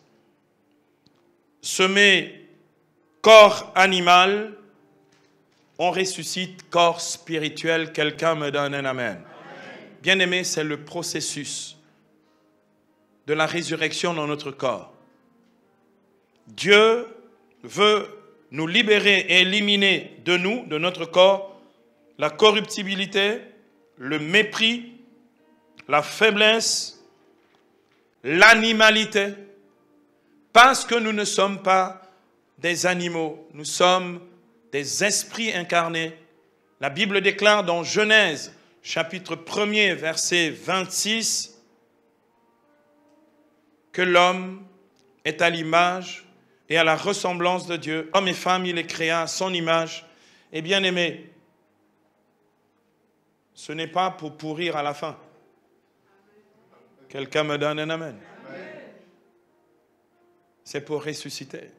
Semé corps animal, on ressuscite corps spirituel. Quelqu'un me donne un amen. Bien-aimé, c'est le processus de la résurrection dans notre corps. Dieu veut nous libérer et éliminer de nous, de notre corps, la corruptibilité, le mépris, la faiblesse, l'animalité, parce que nous ne sommes pas des animaux, nous sommes des esprits incarnés. La Bible déclare dans Genèse, chapitre 1er, verset 26, que l'homme est à l'image et à la ressemblance de Dieu. Homme et femme, il est créé à son image. Et bien aimé, ce n'est pas pour pourrir à la fin. Quelqu'un me donne un amen. C'est pour ressusciter.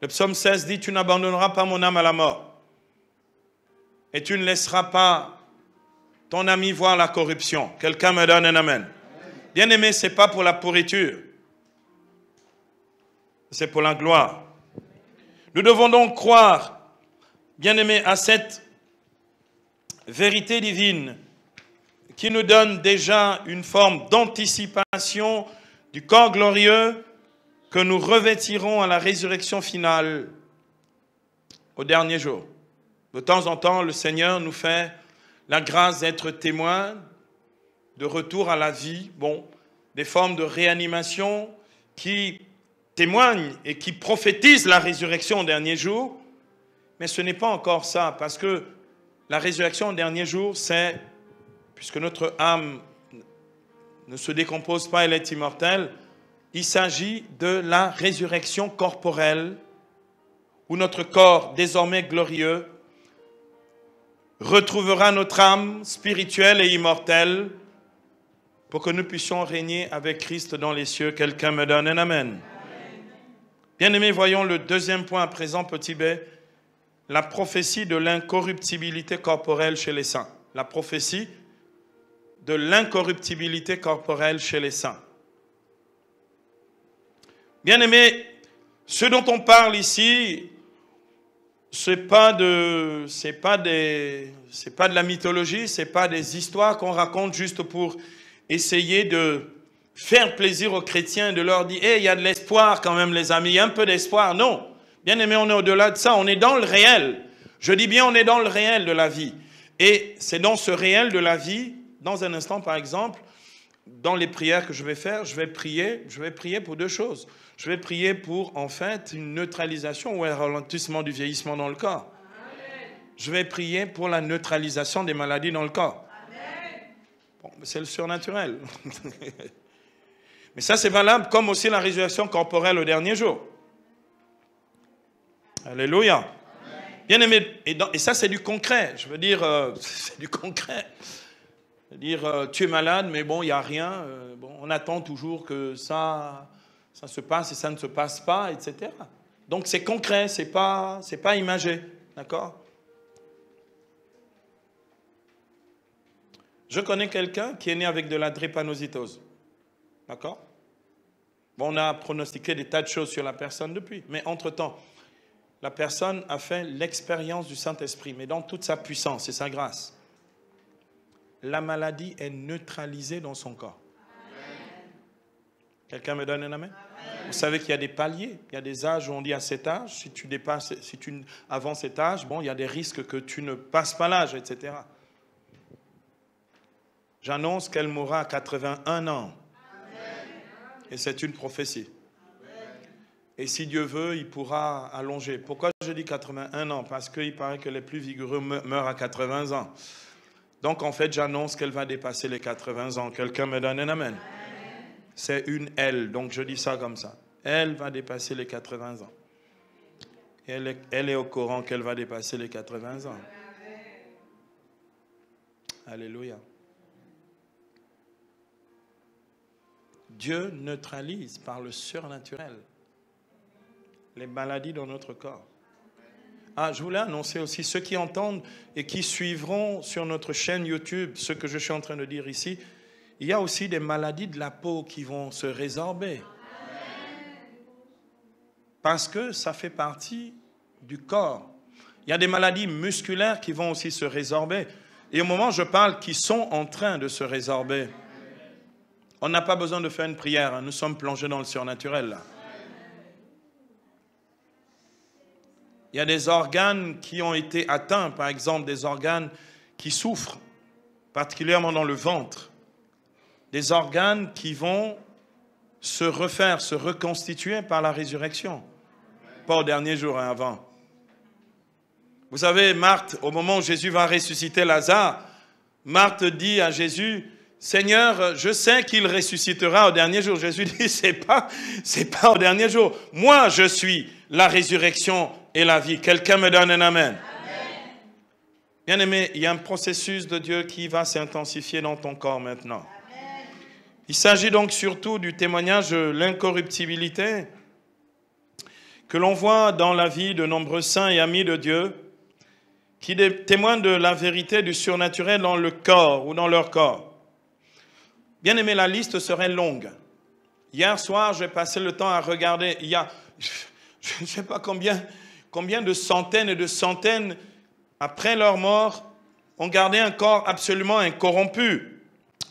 Le psaume 16 dit: tu n'abandonneras pas mon âme à la mort. Et tu ne laisseras pas ton ami voir la corruption. Quelqu'un me donne un amen. Bien-aimé, ce n'est pas pour la pourriture. C'est pour la gloire. Nous devons donc croire, bien-aimé, à cette vérité divine qui nous donne déjà une forme d'anticipation du corps glorieux que nous revêtirons à la résurrection finale au dernier jour. De temps en temps, le Seigneur nous fait la grâce d'être témoins de retour à la vie, des formes de réanimation qui témoignent et qui prophétisent la résurrection au dernier jour. Mais ce n'est pas encore ça, parce que la résurrection au dernier jour, c'est, puisque notre âme ne se décompose pas, elle est immortelle, il s'agit de la résurrection corporelle, où notre corps, désormais glorieux, retrouvera notre âme spirituelle et immortelle pour que nous puissions régner avec Christ dans les cieux. Quelqu'un me donne un amen. Bien-aimés, voyons le deuxième point à présent, petit b, la prophétie de l'incorruptibilité corporelle chez les saints. La prophétie de l'incorruptibilité corporelle chez les saints. Bien-aimés, ce dont on parle ici, c'est pas de la mythologie, c'est pas des histoires qu'on raconte juste pour essayer de faire plaisir aux chrétiens, de leur dire, il y a de l'espoir quand même les amis, il y a un peu d'espoir. Non, bien aimé, on est au-delà de ça, on est dans le réel. Je dis bien, on est dans le réel de la vie. Et c'est dans ce réel de la vie, dans un instant par exemple, dans les prières que je vais faire, je vais prier pour deux choses. Je vais prier pour, en fait, une neutralisation ou un ralentissement du vieillissement dans le corps. Amen. Je vais prier pour la neutralisation des maladies dans le corps. Bon, c'est le surnaturel. Mais ça, c'est valable comme aussi la résurrection corporelle au dernier jour. Alléluia. Amen. Bien aimé, et ça, c'est du concret. Je veux dire, c'est du concret. C'est-à-dire, tu es malade, mais bon, il n'y a rien. On attend toujours que ça se passe et ça ne se passe pas, etc. Donc c'est concret, c'est pas imagé, d'accord? Je connais quelqu'un qui est né avec de la drépanocytose, d'accord? Bon, on a pronostiqué des tas de choses sur la personne depuis, mais entre-temps, la personne a fait l'expérience du Saint-Esprit, mais dans toute sa puissance et sa grâce. La maladie est neutralisée dans son corps. Quelqu'un me donne un amen? Vous savez qu'il y a des paliers, il y a des âges où on dit à cet âge, si tu avant cet âge, il y a des risques que tu ne passes pas l'âge, etc. J'annonce qu'elle mourra à 81 ans. Amen. Et c'est une prophétie. Amen. Et si Dieu veut, il pourra allonger. Pourquoi je dis 81 ans? Parce qu'il paraît que les plus vigoureux meurent à 80 ans. Donc en fait, j'annonce qu'elle va dépasser les 80 ans. Quelqu'un me donne un amen. C'est une elle, donc je dis ça comme ça. Elle va dépasser les 80 ans. Et elle est au courant qu'elle va dépasser les 80 ans. Alléluia. Dieu neutralise par le surnaturel les maladies dans notre corps. Ah, je voulais annoncer aussi, ceux qui entendent et qui suivront sur notre chaîne YouTube ce que je suis en train de dire ici, il y a aussi des maladies de la peau qui vont se résorber. Parce que ça fait partie du corps. Il y a des maladies musculaires qui vont aussi se résorber. Et au moment où je parle, qui sont en train de se résorber. On n'a pas besoin de faire une prière, hein. Nous sommes plongés dans le surnaturel là. Il y a des organes qui ont été atteints, par exemple des organes qui souffrent, particulièrement dans le ventre. Des organes qui vont se refaire, se reconstituer par la résurrection. Pas au dernier jour, hein, avant. Vous savez, Marthe, au moment où Jésus va ressusciter Lazare, Marthe dit à Jésus, « Seigneur, je sais qu'il ressuscitera au dernier jour. » Jésus dit, c'est pas au dernier jour. Moi, je suis la résurrection et la vie. Quelqu'un me donne un amen. Bien aimé, il y a un processus de Dieu qui va s'intensifier dans ton corps maintenant. Amen. Il s'agit donc surtout du témoignage de l'incorruptibilité que l'on voit dans la vie de nombreux saints et amis de Dieu qui témoignent de la vérité du surnaturel dans le corps ou dans leur corps. Bien aimé, la liste serait longue. Hier soir, j'ai passé le temps à regarder. Il y a, je ne sais pas combien de centaines et de centaines, après leur mort, ont gardé un corps absolument incorrompu.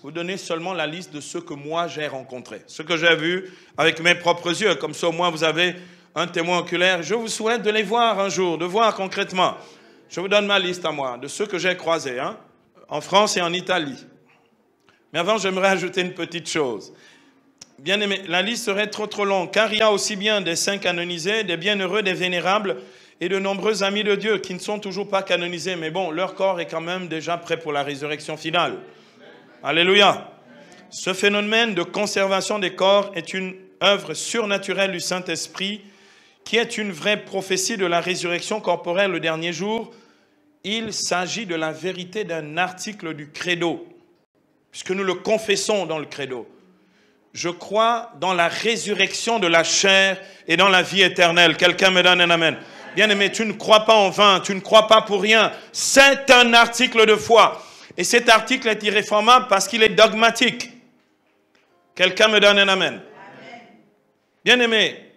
Vous donnez seulement la liste de ceux que moi j'ai rencontrés, ceux que j'ai vus avec mes propres yeux. Comme ça, au moins, vous avez un témoin oculaire. Je vous souhaite de les voir un jour, de voir concrètement. Je vous donne ma liste à moi, de ceux que j'ai croisés, hein, en France et en Italie. Mais avant, j'aimerais ajouter une petite chose. Bien aimé, la liste serait trop longue, car il y a aussi bien des saints canonisés, des bienheureux, des vénérables, et de nombreux amis de Dieu qui ne sont toujours pas canonisés. Mais bon, leur corps est quand même déjà prêt pour la résurrection finale. Alléluia. Ce phénomène de conservation des corps est une œuvre surnaturelle du Saint-Esprit qui est une vraie prophétie de la résurrection corporelle le dernier jour. Il s'agit de la vérité d'un article du credo, puisque nous le confessons dans le credo. Je crois dans la résurrection de la chair et dans la vie éternelle. Quelqu'un me donne un amen. Bien-aimé, tu ne crois pas en vain, tu ne crois pas pour rien. C'est un article de foi. Et cet article est irréformable parce qu'il est dogmatique. Quelqu'un me donne un amen. Bien-aimé,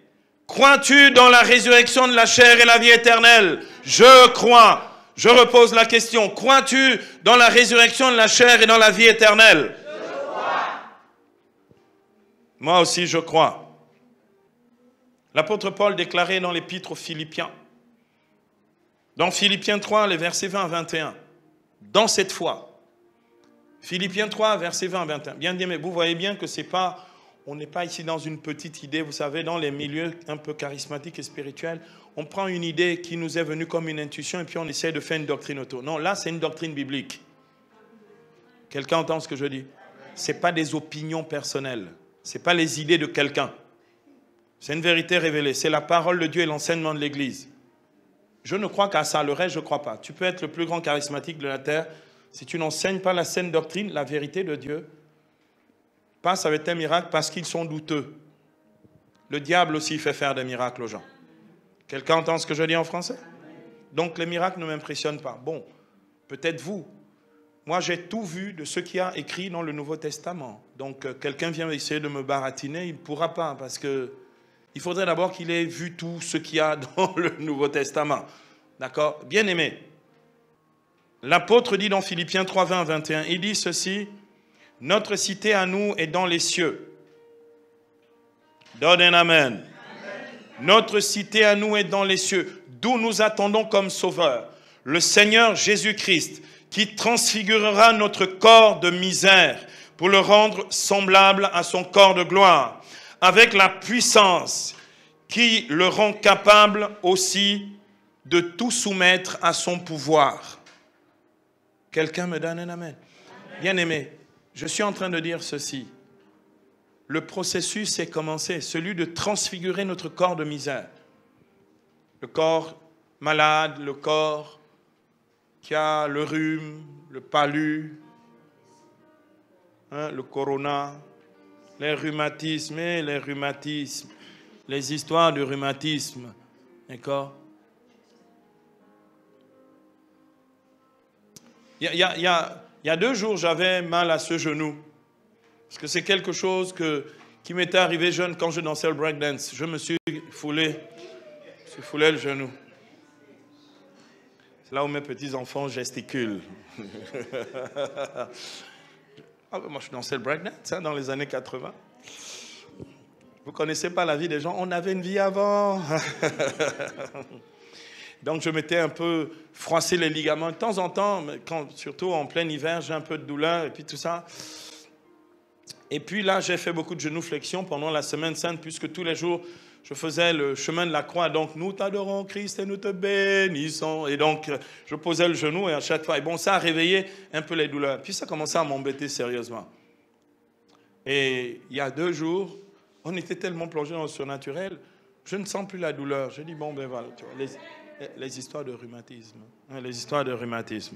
crois-tu dans la résurrection de la chair et la vie éternelle? Je crois. Je repose la question. Crois-tu dans la résurrection de la chair et dans la vie éternelle? Je crois. Moi aussi, je crois. L'apôtre Paul déclarait dans l'épître aux Philippiens, dans Philippiens 3, les versets 20 à 21, dans cette foi. Philippiens 3, versets 20 à 21. Bien aimé, vous voyez bien que c'est pas, on n'est pas ici dans une petite idée, vous savez, dans les milieux un peu charismatiques et spirituels, on prend une idée qui nous est venue comme une intuition et puis on essaie de faire une doctrine autour. Non, là, c'est une doctrine biblique. Quelqu'un entend ce que je dis? Ce n'est pas des opinions personnelles. Ce n'est pas les idées de quelqu'un. C'est une vérité révélée. C'est la parole de Dieu et l'enseignement de l'Église. Je ne crois qu'à ça. Le reste, je ne crois pas. Tu peux être le plus grand charismatique de la terre. Si tu n'enseignes pas la saine doctrine, la vérité de Dieu, passe avec tes miracles parce qu'ils sont douteux. Le diable aussi fait faire des miracles aux gens. Quelqu'un entend ce que je dis en français? Donc les miracles ne m'impressionnent pas. Bon, peut-être vous. Moi, j'ai tout vu de ce qu'il y a écrit dans le Nouveau Testament. Donc quelqu'un vient essayer de me baratiner, il ne pourra pas parce que il faudrait d'abord qu'il ait vu tout ce qu'il y a dans le Nouveau Testament. D'accord? Bien aimé. L'apôtre dit dans Philippiens 3, 20 à 21, il dit ceci, « Notre cité à nous est dans les cieux. » Donne un amen. Amen. Notre cité à nous est dans les cieux, d'où nous attendons comme sauveur le Seigneur Jésus-Christ, qui transfigurera notre corps de misère pour le rendre semblable à son corps de gloire, avec la puissance qui le rend capable aussi de tout soumettre à son pouvoir. Quelqu'un me donne un amen. Bien-aimé, je suis en train de dire ceci. Le processus est commencé, celui de transfigurer notre corps de misère. Le corps malade, le corps qui a le rhume, le palu, le corona, les rhumatismes, les histoires de rhumatisme, d'accord? Il y a 2 jours, j'avais mal à ce genou. Parce que c'est quelque chose qui m'était arrivé jeune quand je dansais le breakdance. Je me suis foulé le genou. C'est là où mes petits-enfants gesticulent. Moi, je dansais le breakdance dans les années 80. Vous ne connaissez pas la vie des gens? On avait une vie avant. Donc, je m'étais un peu froissé les ligaments. De temps en temps, surtout en plein hiver, j'ai un peu de douleur et puis tout ça. Et puis là, j'ai fait beaucoup de genuflexions pendant la semaine sainte, puisque tous les jours, je faisais le chemin de la croix. Donc, nous t'adorons, Christ, et nous te bénissons. Et donc, je posais le genou et à chaque fois, et bon, ça a réveillé un peu les douleurs. Puis ça commençait à m'embêter sérieusement. Et il y a 2 jours, on était tellement plongé dans le surnaturel, je ne sens plus la douleur. Je dis, bon, ben voilà, tu vois, les histoires de rhumatisme. Les histoires de rhumatisme.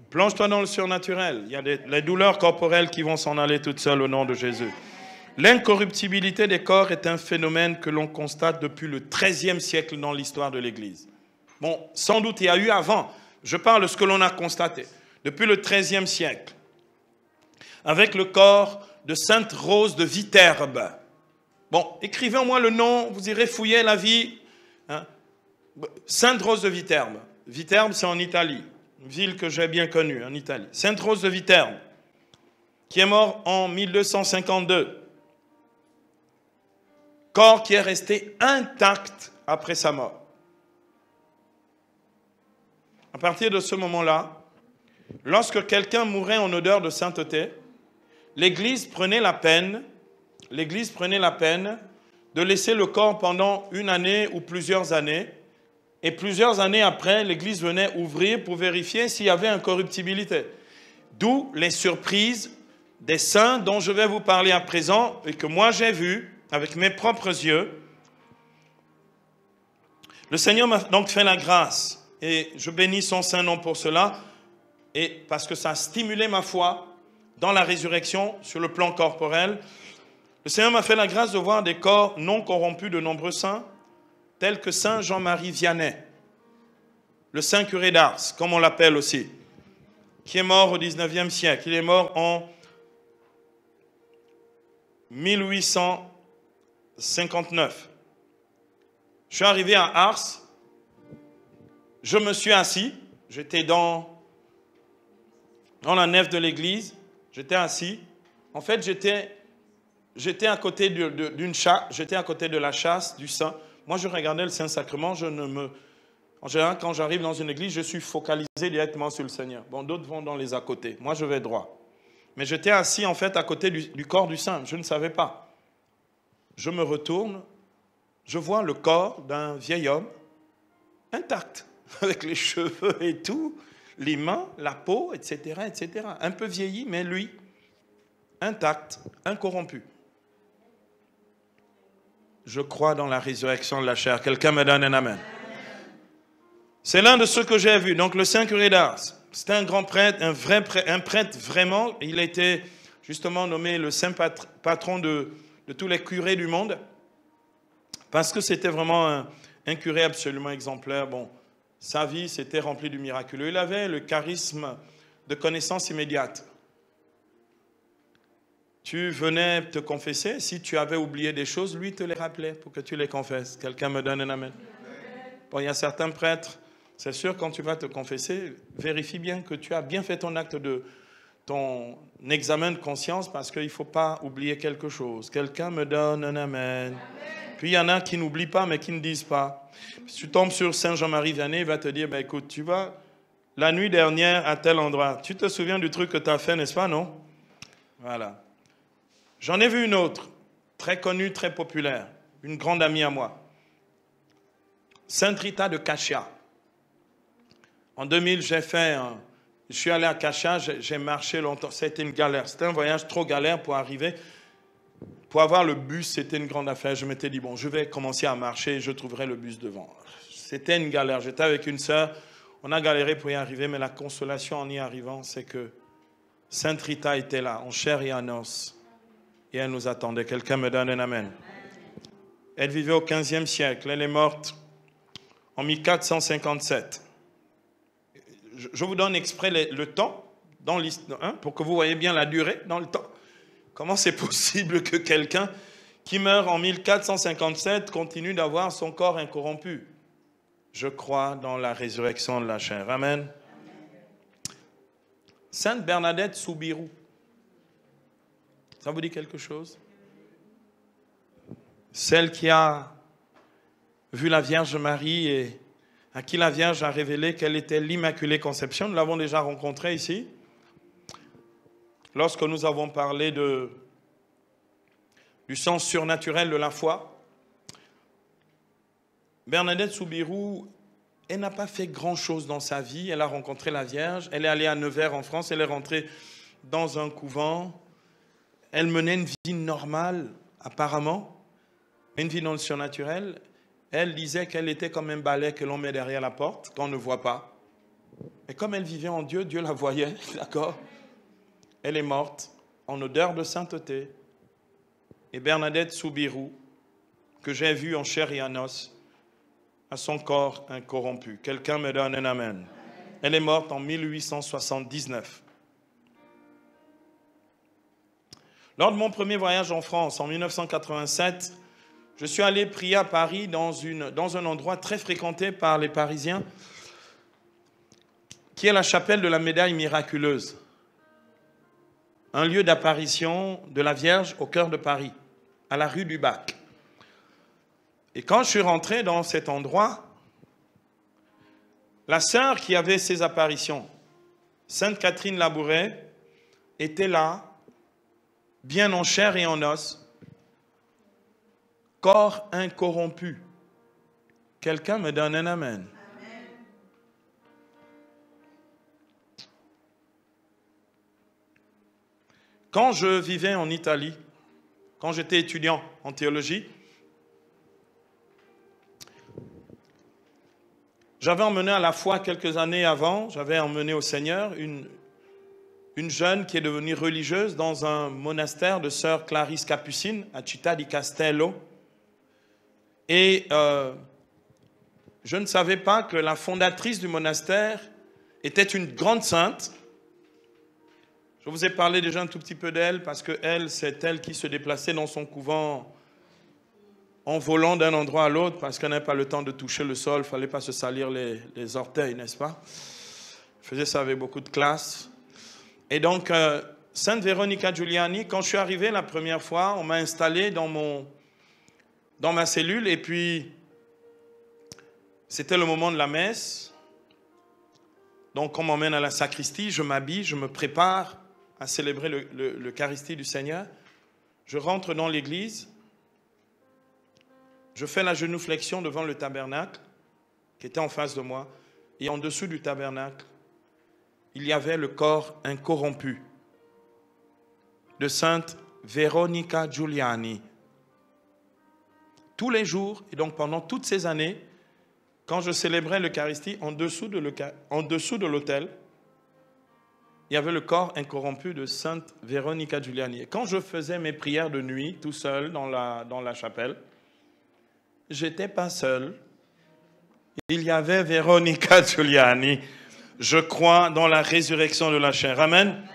Plonge-toi dans le surnaturel. Il y a les douleurs corporelles qui vont s'en aller toutes seules au nom de Jésus. L'incorruptibilité des corps est un phénomène que l'on constate depuis le XIIIe siècle dans l'histoire de l'Église. Bon, sans doute il y a eu avant. Je parle de ce que l'on a constaté. Depuis le XIIIe siècle. Avec le corps de Sainte Rose de Viterbe. Bon, écrivez-moi le nom, vous irez fouiller la vie. Sainte Rose de Viterbe. Viterbe, c'est en Italie. Une ville que j'ai bien connue en Italie. Sainte Rose de Viterbe, qui est mort en 1252. Corps qui est resté intact après sa mort. À partir de ce moment-là, lorsque quelqu'un mourait en odeur de sainteté, l'Église prenait la peine de laisser le corps pendant 1 année ou plusieurs années. Et plusieurs années après, l'Église venait ouvrir pour vérifier s'il y avait incorruptibilité. D'où les surprises des saints dont je vais vous parler à présent et que moi j'ai vu avec mes propres yeux. Le Seigneur m'a donc fait la grâce et je bénis son saint nom pour cela et parce que ça a stimulé ma foi dans la résurrection sur le plan corporel. Le Seigneur m'a fait la grâce de voir des corps non corrompus de nombreux saints tel que Saint Jean-Marie Vianney, le Saint curé d'Ars, comme on l'appelle aussi, qui est mort au XIXe siècle. Il est mort en 1859. Je suis arrivé à Ars, je me suis assis, j'étais dans la nef de l'église, j'étais assis. En fait, j'étais à côté j'étais à côté de la châsse du saint. Moi, je regardais le Saint-Sacrement, en général, quand j'arrive dans une église, je suis focalisé directement sur le Seigneur. Bon, d'autres vont dans les à côté. Moi, je vais droit. Mais j'étais assis, en fait, à côté du corps du Saint. Je ne savais pas. Je me retourne, je vois le corps d'un vieil homme, intact, avec les cheveux et tout, les mains, la peau, etc., etc. Un peu vieilli, mais lui, intact, incorrompu. Je crois dans la résurrection de la chair. Quelqu'un me donne un amen. C'est l'un de ceux que j'ai vus. Donc le Saint curé d'Ars, c'était un grand prêtre, un prêtre vraiment. Il a été justement nommé le saint patron de tous les curés du monde. Parce que c'était vraiment un curé absolument exemplaire. Bon, sa vie s'était remplie du miraculeux. Il avait le charisme de connaissance immédiate. Tu venais te confesser, si tu avais oublié des choses, lui te les rappelait pour que tu les confesses. Quelqu'un me donne un amen. Bon, il y a certains prêtres, c'est sûr, quand tu vas te confesser, vérifie bien que tu as bien fait ton acte ton examen de conscience parce qu'il ne faut pas oublier quelque chose. Quelqu'un me donne un amen. Puis il y en a qui n'oublient pas mais qui ne disent pas. Si tu tombes sur Saint Jean-Marie Vianney, il va te dire, écoute, tu vas la nuit dernière à tel endroit. Tu te souviens du truc que tu as fait, n'est-ce pas, non? Voilà. J'en ai vu une autre, très connue, très populaire. une grande amie à moi. Sainte Rita de Cachia. En 2000, je suis allé à Cachia, j'ai marché longtemps. C'était une galère. C'était un voyage trop galère pour arriver. Pour avoir le bus, c'était une grande affaire. Je m'étais dit, bon, je vais commencer à marcher et je trouverai le bus devant. C'était une galère. J'étais avec une sœur. On a galéré pour y arriver, mais la consolation en y arrivant, c'est que Sainte Rita était là, en chair et en os. Et elle nous attendait. Quelqu'un me donne un amen. Elle vivait au XVe siècle. Elle est morte en 1457. Je vous donne exprès le temps dans l'histoire, pour que vous voyez bien la durée dans le temps. Comment c'est possible que quelqu'un qui meurt en 1457 continue d'avoir son corps incorrompu? Je crois dans la résurrection de la chair. Amen. Sainte Bernadette Soubirous. Ça vous dit quelque chose? Celle qui a vu la Vierge Marie et à qui la Vierge a révélé qu'elle était l'Immaculée Conception. Nous l'avons déjà rencontrée ici. Lorsque nous avons parlé du sens surnaturel de la foi, Bernadette Soubirous, elle n'a pas fait grand-chose dans sa vie. Elle a rencontré la Vierge. Elle est allée à Nevers en France. Elle est rentrée dans un couvent. Elle menait une vie normale, apparemment, une vie dans le surnaturel. Elle disait qu'elle était comme un balai que l'on met derrière la porte, qu'on ne voit pas. Et comme elle vivait en Dieu, Dieu la voyait, d'accord? Elle est morte en odeur de sainteté. Et Bernadette Soubirous, que j'ai vue en chair et en os, a son corps incorrompu. Quelqu'un me donne un amen. Elle est morte en 1879. Lors de mon premier voyage en France, en 1987, je suis allé prier à Paris dans un endroit très fréquenté par les Parisiens, qui est la chapelle de la Médaille miraculeuse. Un lieu d'apparition de la Vierge au cœur de Paris, à la rue du Bac. Et quand je suis rentré dans cet endroit, la sœur qui avait ces apparitions, Sainte Catherine Labouret, était là, bien en chair et en os, corps incorrompu. Quelqu'un me donne un amen. Quand je vivais en Italie, quand j'étais étudiant en théologie, j'avais emmené à la foi quelques années avant, j'avais emmené au Seigneur une jeune qui est devenue religieuse dans un monastère de sœur Clarisse Capucine à Città di Castello. Et je ne savais pas que la fondatrice du monastère était une grande sainte. Je vous ai parlé déjà un tout petit peu d'elle parce que c'est elle qui se déplaçait dans son couvent en volant d'un endroit à l'autre parce qu'elle n'avait pas le temps de toucher le sol, il ne fallait pas se salir les orteils, n'est-ce pas? Elle faisait ça avec beaucoup de classe. Et donc, Sainte Veronica Giuliani, quand je suis arrivé la première fois, on m'a installé dans ma cellule et puis c'était le moment de la messe. Donc, on m'emmène à la sacristie, je m'habille, je me prépare à célébrer l'Eucharistie du Seigneur. Je rentre dans l'église, je fais la genuflexion devant le tabernacle qui était en face de moi. Et en dessous du tabernacle, il y avait le corps incorrompu de Sainte Veronica Giuliani. Tous les jours, et donc pendant toutes ces années, quand je célébrais l'Eucharistie, en dessous de l'autel, il y avait le corps incorrompu de Sainte Veronica Giuliani. Et quand je faisais mes prières de nuit, tout seul dans la chapelle, j'étais pas seul. Il y avait Veronica Giuliani. Je crois dans la résurrection de la chair. Amen.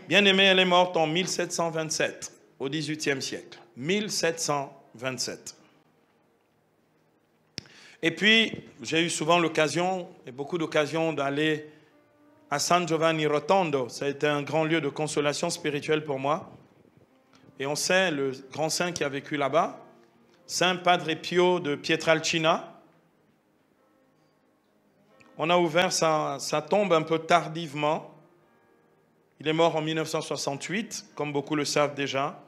Bien-aimée, elle est morte en 1727, au XVIIIe siècle. 1727. Et puis, j'ai eu souvent l'occasion, et beaucoup d'occasions, d'aller à San Giovanni Rotondo. Ça a été un grand lieu de consolation spirituelle pour moi. Et on sait, le grand saint qui a vécu là-bas, Saint Padre Pio de Pietrelcina. On a ouvert sa tombe un peu tardivement. Il est mort en 1968, comme beaucoup le savent déjà.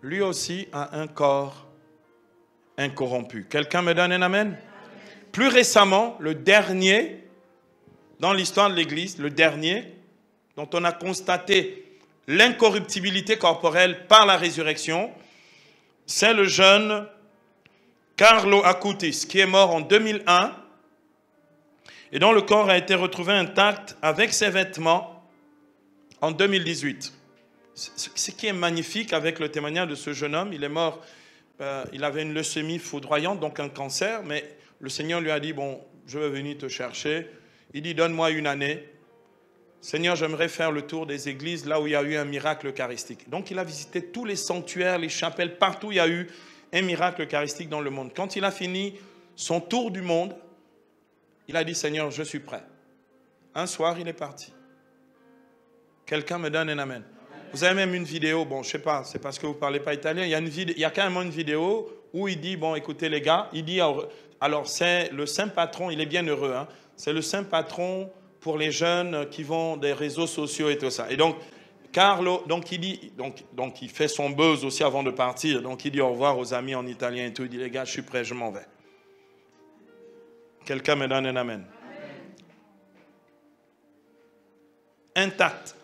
Lui aussi a un corps incorrompu. Quelqu'un me donne un amen? Plus récemment, le dernier, dans l'histoire de l'Église, le dernier, dont on a constaté l'incorruptibilité corporelle par la résurrection, c'est le jeune Carlo Acutis, qui est mort en 2001 et dont le corps a été retrouvé intact avec ses vêtements en 2018. Ce qui est magnifique avec le témoignage de ce jeune homme, il est mort, il avait une leucémie foudroyante, donc un cancer, mais le Seigneur lui a dit, bon, je vais venir te chercher. Il dit, donne-moi une année. Seigneur, j'aimerais faire le tour des églises là où il y a eu un miracle eucharistique. Donc il a visité tous les sanctuaires, les chapelles, partout où il y a eu un miracle eucharistique dans le monde. Quand il a fini son tour du monde, il a dit, Seigneur, je suis prêt. Un soir, il est parti. Quelqu'un me donne un amen. Vous avez même une vidéo, bon, je ne sais pas, c'est parce que vous ne parlez pas italien, il y a carrément une vidéo où il dit, bon, écoutez les gars, il dit, alors c'est le saint patron, il est bien heureux, hein, c'est le saint patron pour les jeunes qui vont des réseaux sociaux et tout ça. Et donc, Carlo, donc il dit, donc il fait son buzz aussi avant de partir, donc il dit au revoir aux amis en italien et tout, il dit, les gars, je suis prêt, je m'en vais. Quelqu'un me donne un amen. Intact.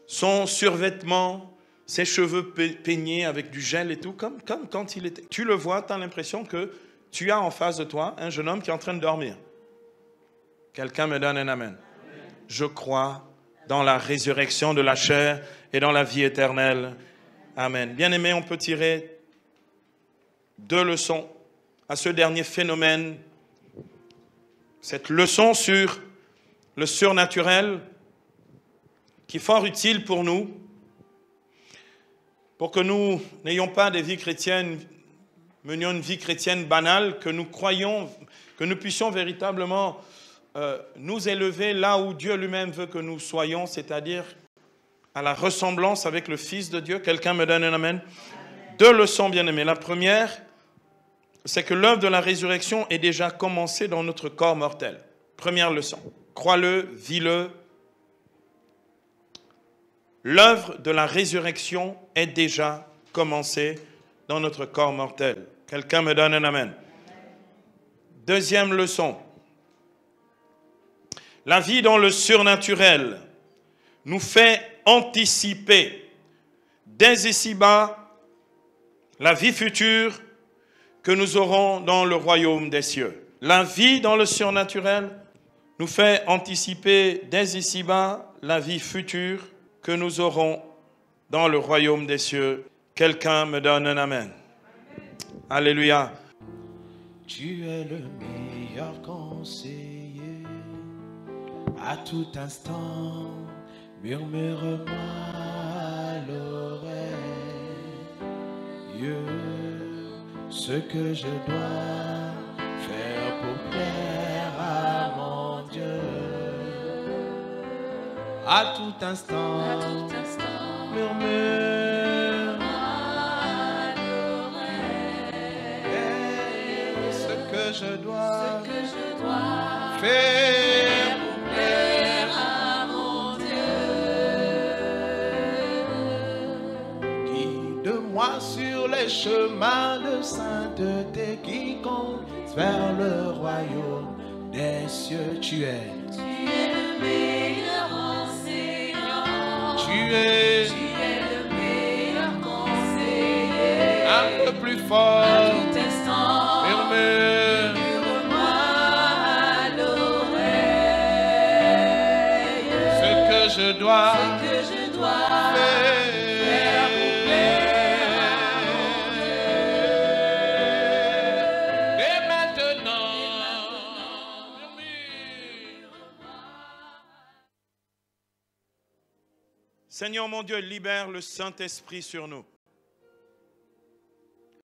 Son survêtement, ses cheveux peignés avec du gel et tout, comme quand il était. Tu le vois, tu as l'impression que tu as en face de toi un jeune homme qui est en train de dormir. Quelqu'un me donne un amen. Je crois dans la résurrection de la chair et dans la vie éternelle. Amen. Bien-aimés, on peut tirer 2 leçons à ce dernier phénomène. Cette leçon sur le surnaturel qui est fort utile pour nous, pour que nous n'ayons pas des vies chrétiennes, menions une vie chrétienne banale, que nous croyons, que nous puissions véritablement nous élever là où Dieu lui-même veut que nous soyons, c'est-à-dire à la ressemblance avec le Fils de Dieu. Quelqu'un me donne un amen? 2 leçons, bien-aimés. La première, c'est que l'œuvre de la résurrection est déjà commencée dans notre corps mortel. Première leçon. Crois-le, vis-le. L'œuvre de la résurrection est déjà commencée dans notre corps mortel. Quelqu'un me donne un amen. Deuxième leçon. La vie dans le surnaturel nous fait anticiper dès ici-bas la vie future que nous aurons dans le royaume des cieux. La vie dans le surnaturel nous fait anticiper dès ici-bas la vie future que nous aurons dans le royaume des cieux. Quelqu'un me donne un amen. Alléluia. Tu es le meilleur conseiller. À tout instant, murmure-moi à l'oreille ce que je dois faire pour plaire à mon Dieu. À tout instant, murmure à l'oreille ce que je dois faire pour plaire à mon Dieu. Guide-moi sur les chemins de sainteté qui conduisent vers le royaume des cieux. Tu es le meilleur enseignant. Tu es le meilleur conseiller. Un peu plus fort. À tout instant. Murmure-moi à l'oreille ce que je dois faire. Seigneur mon Dieu, libère le Saint-Esprit sur nous.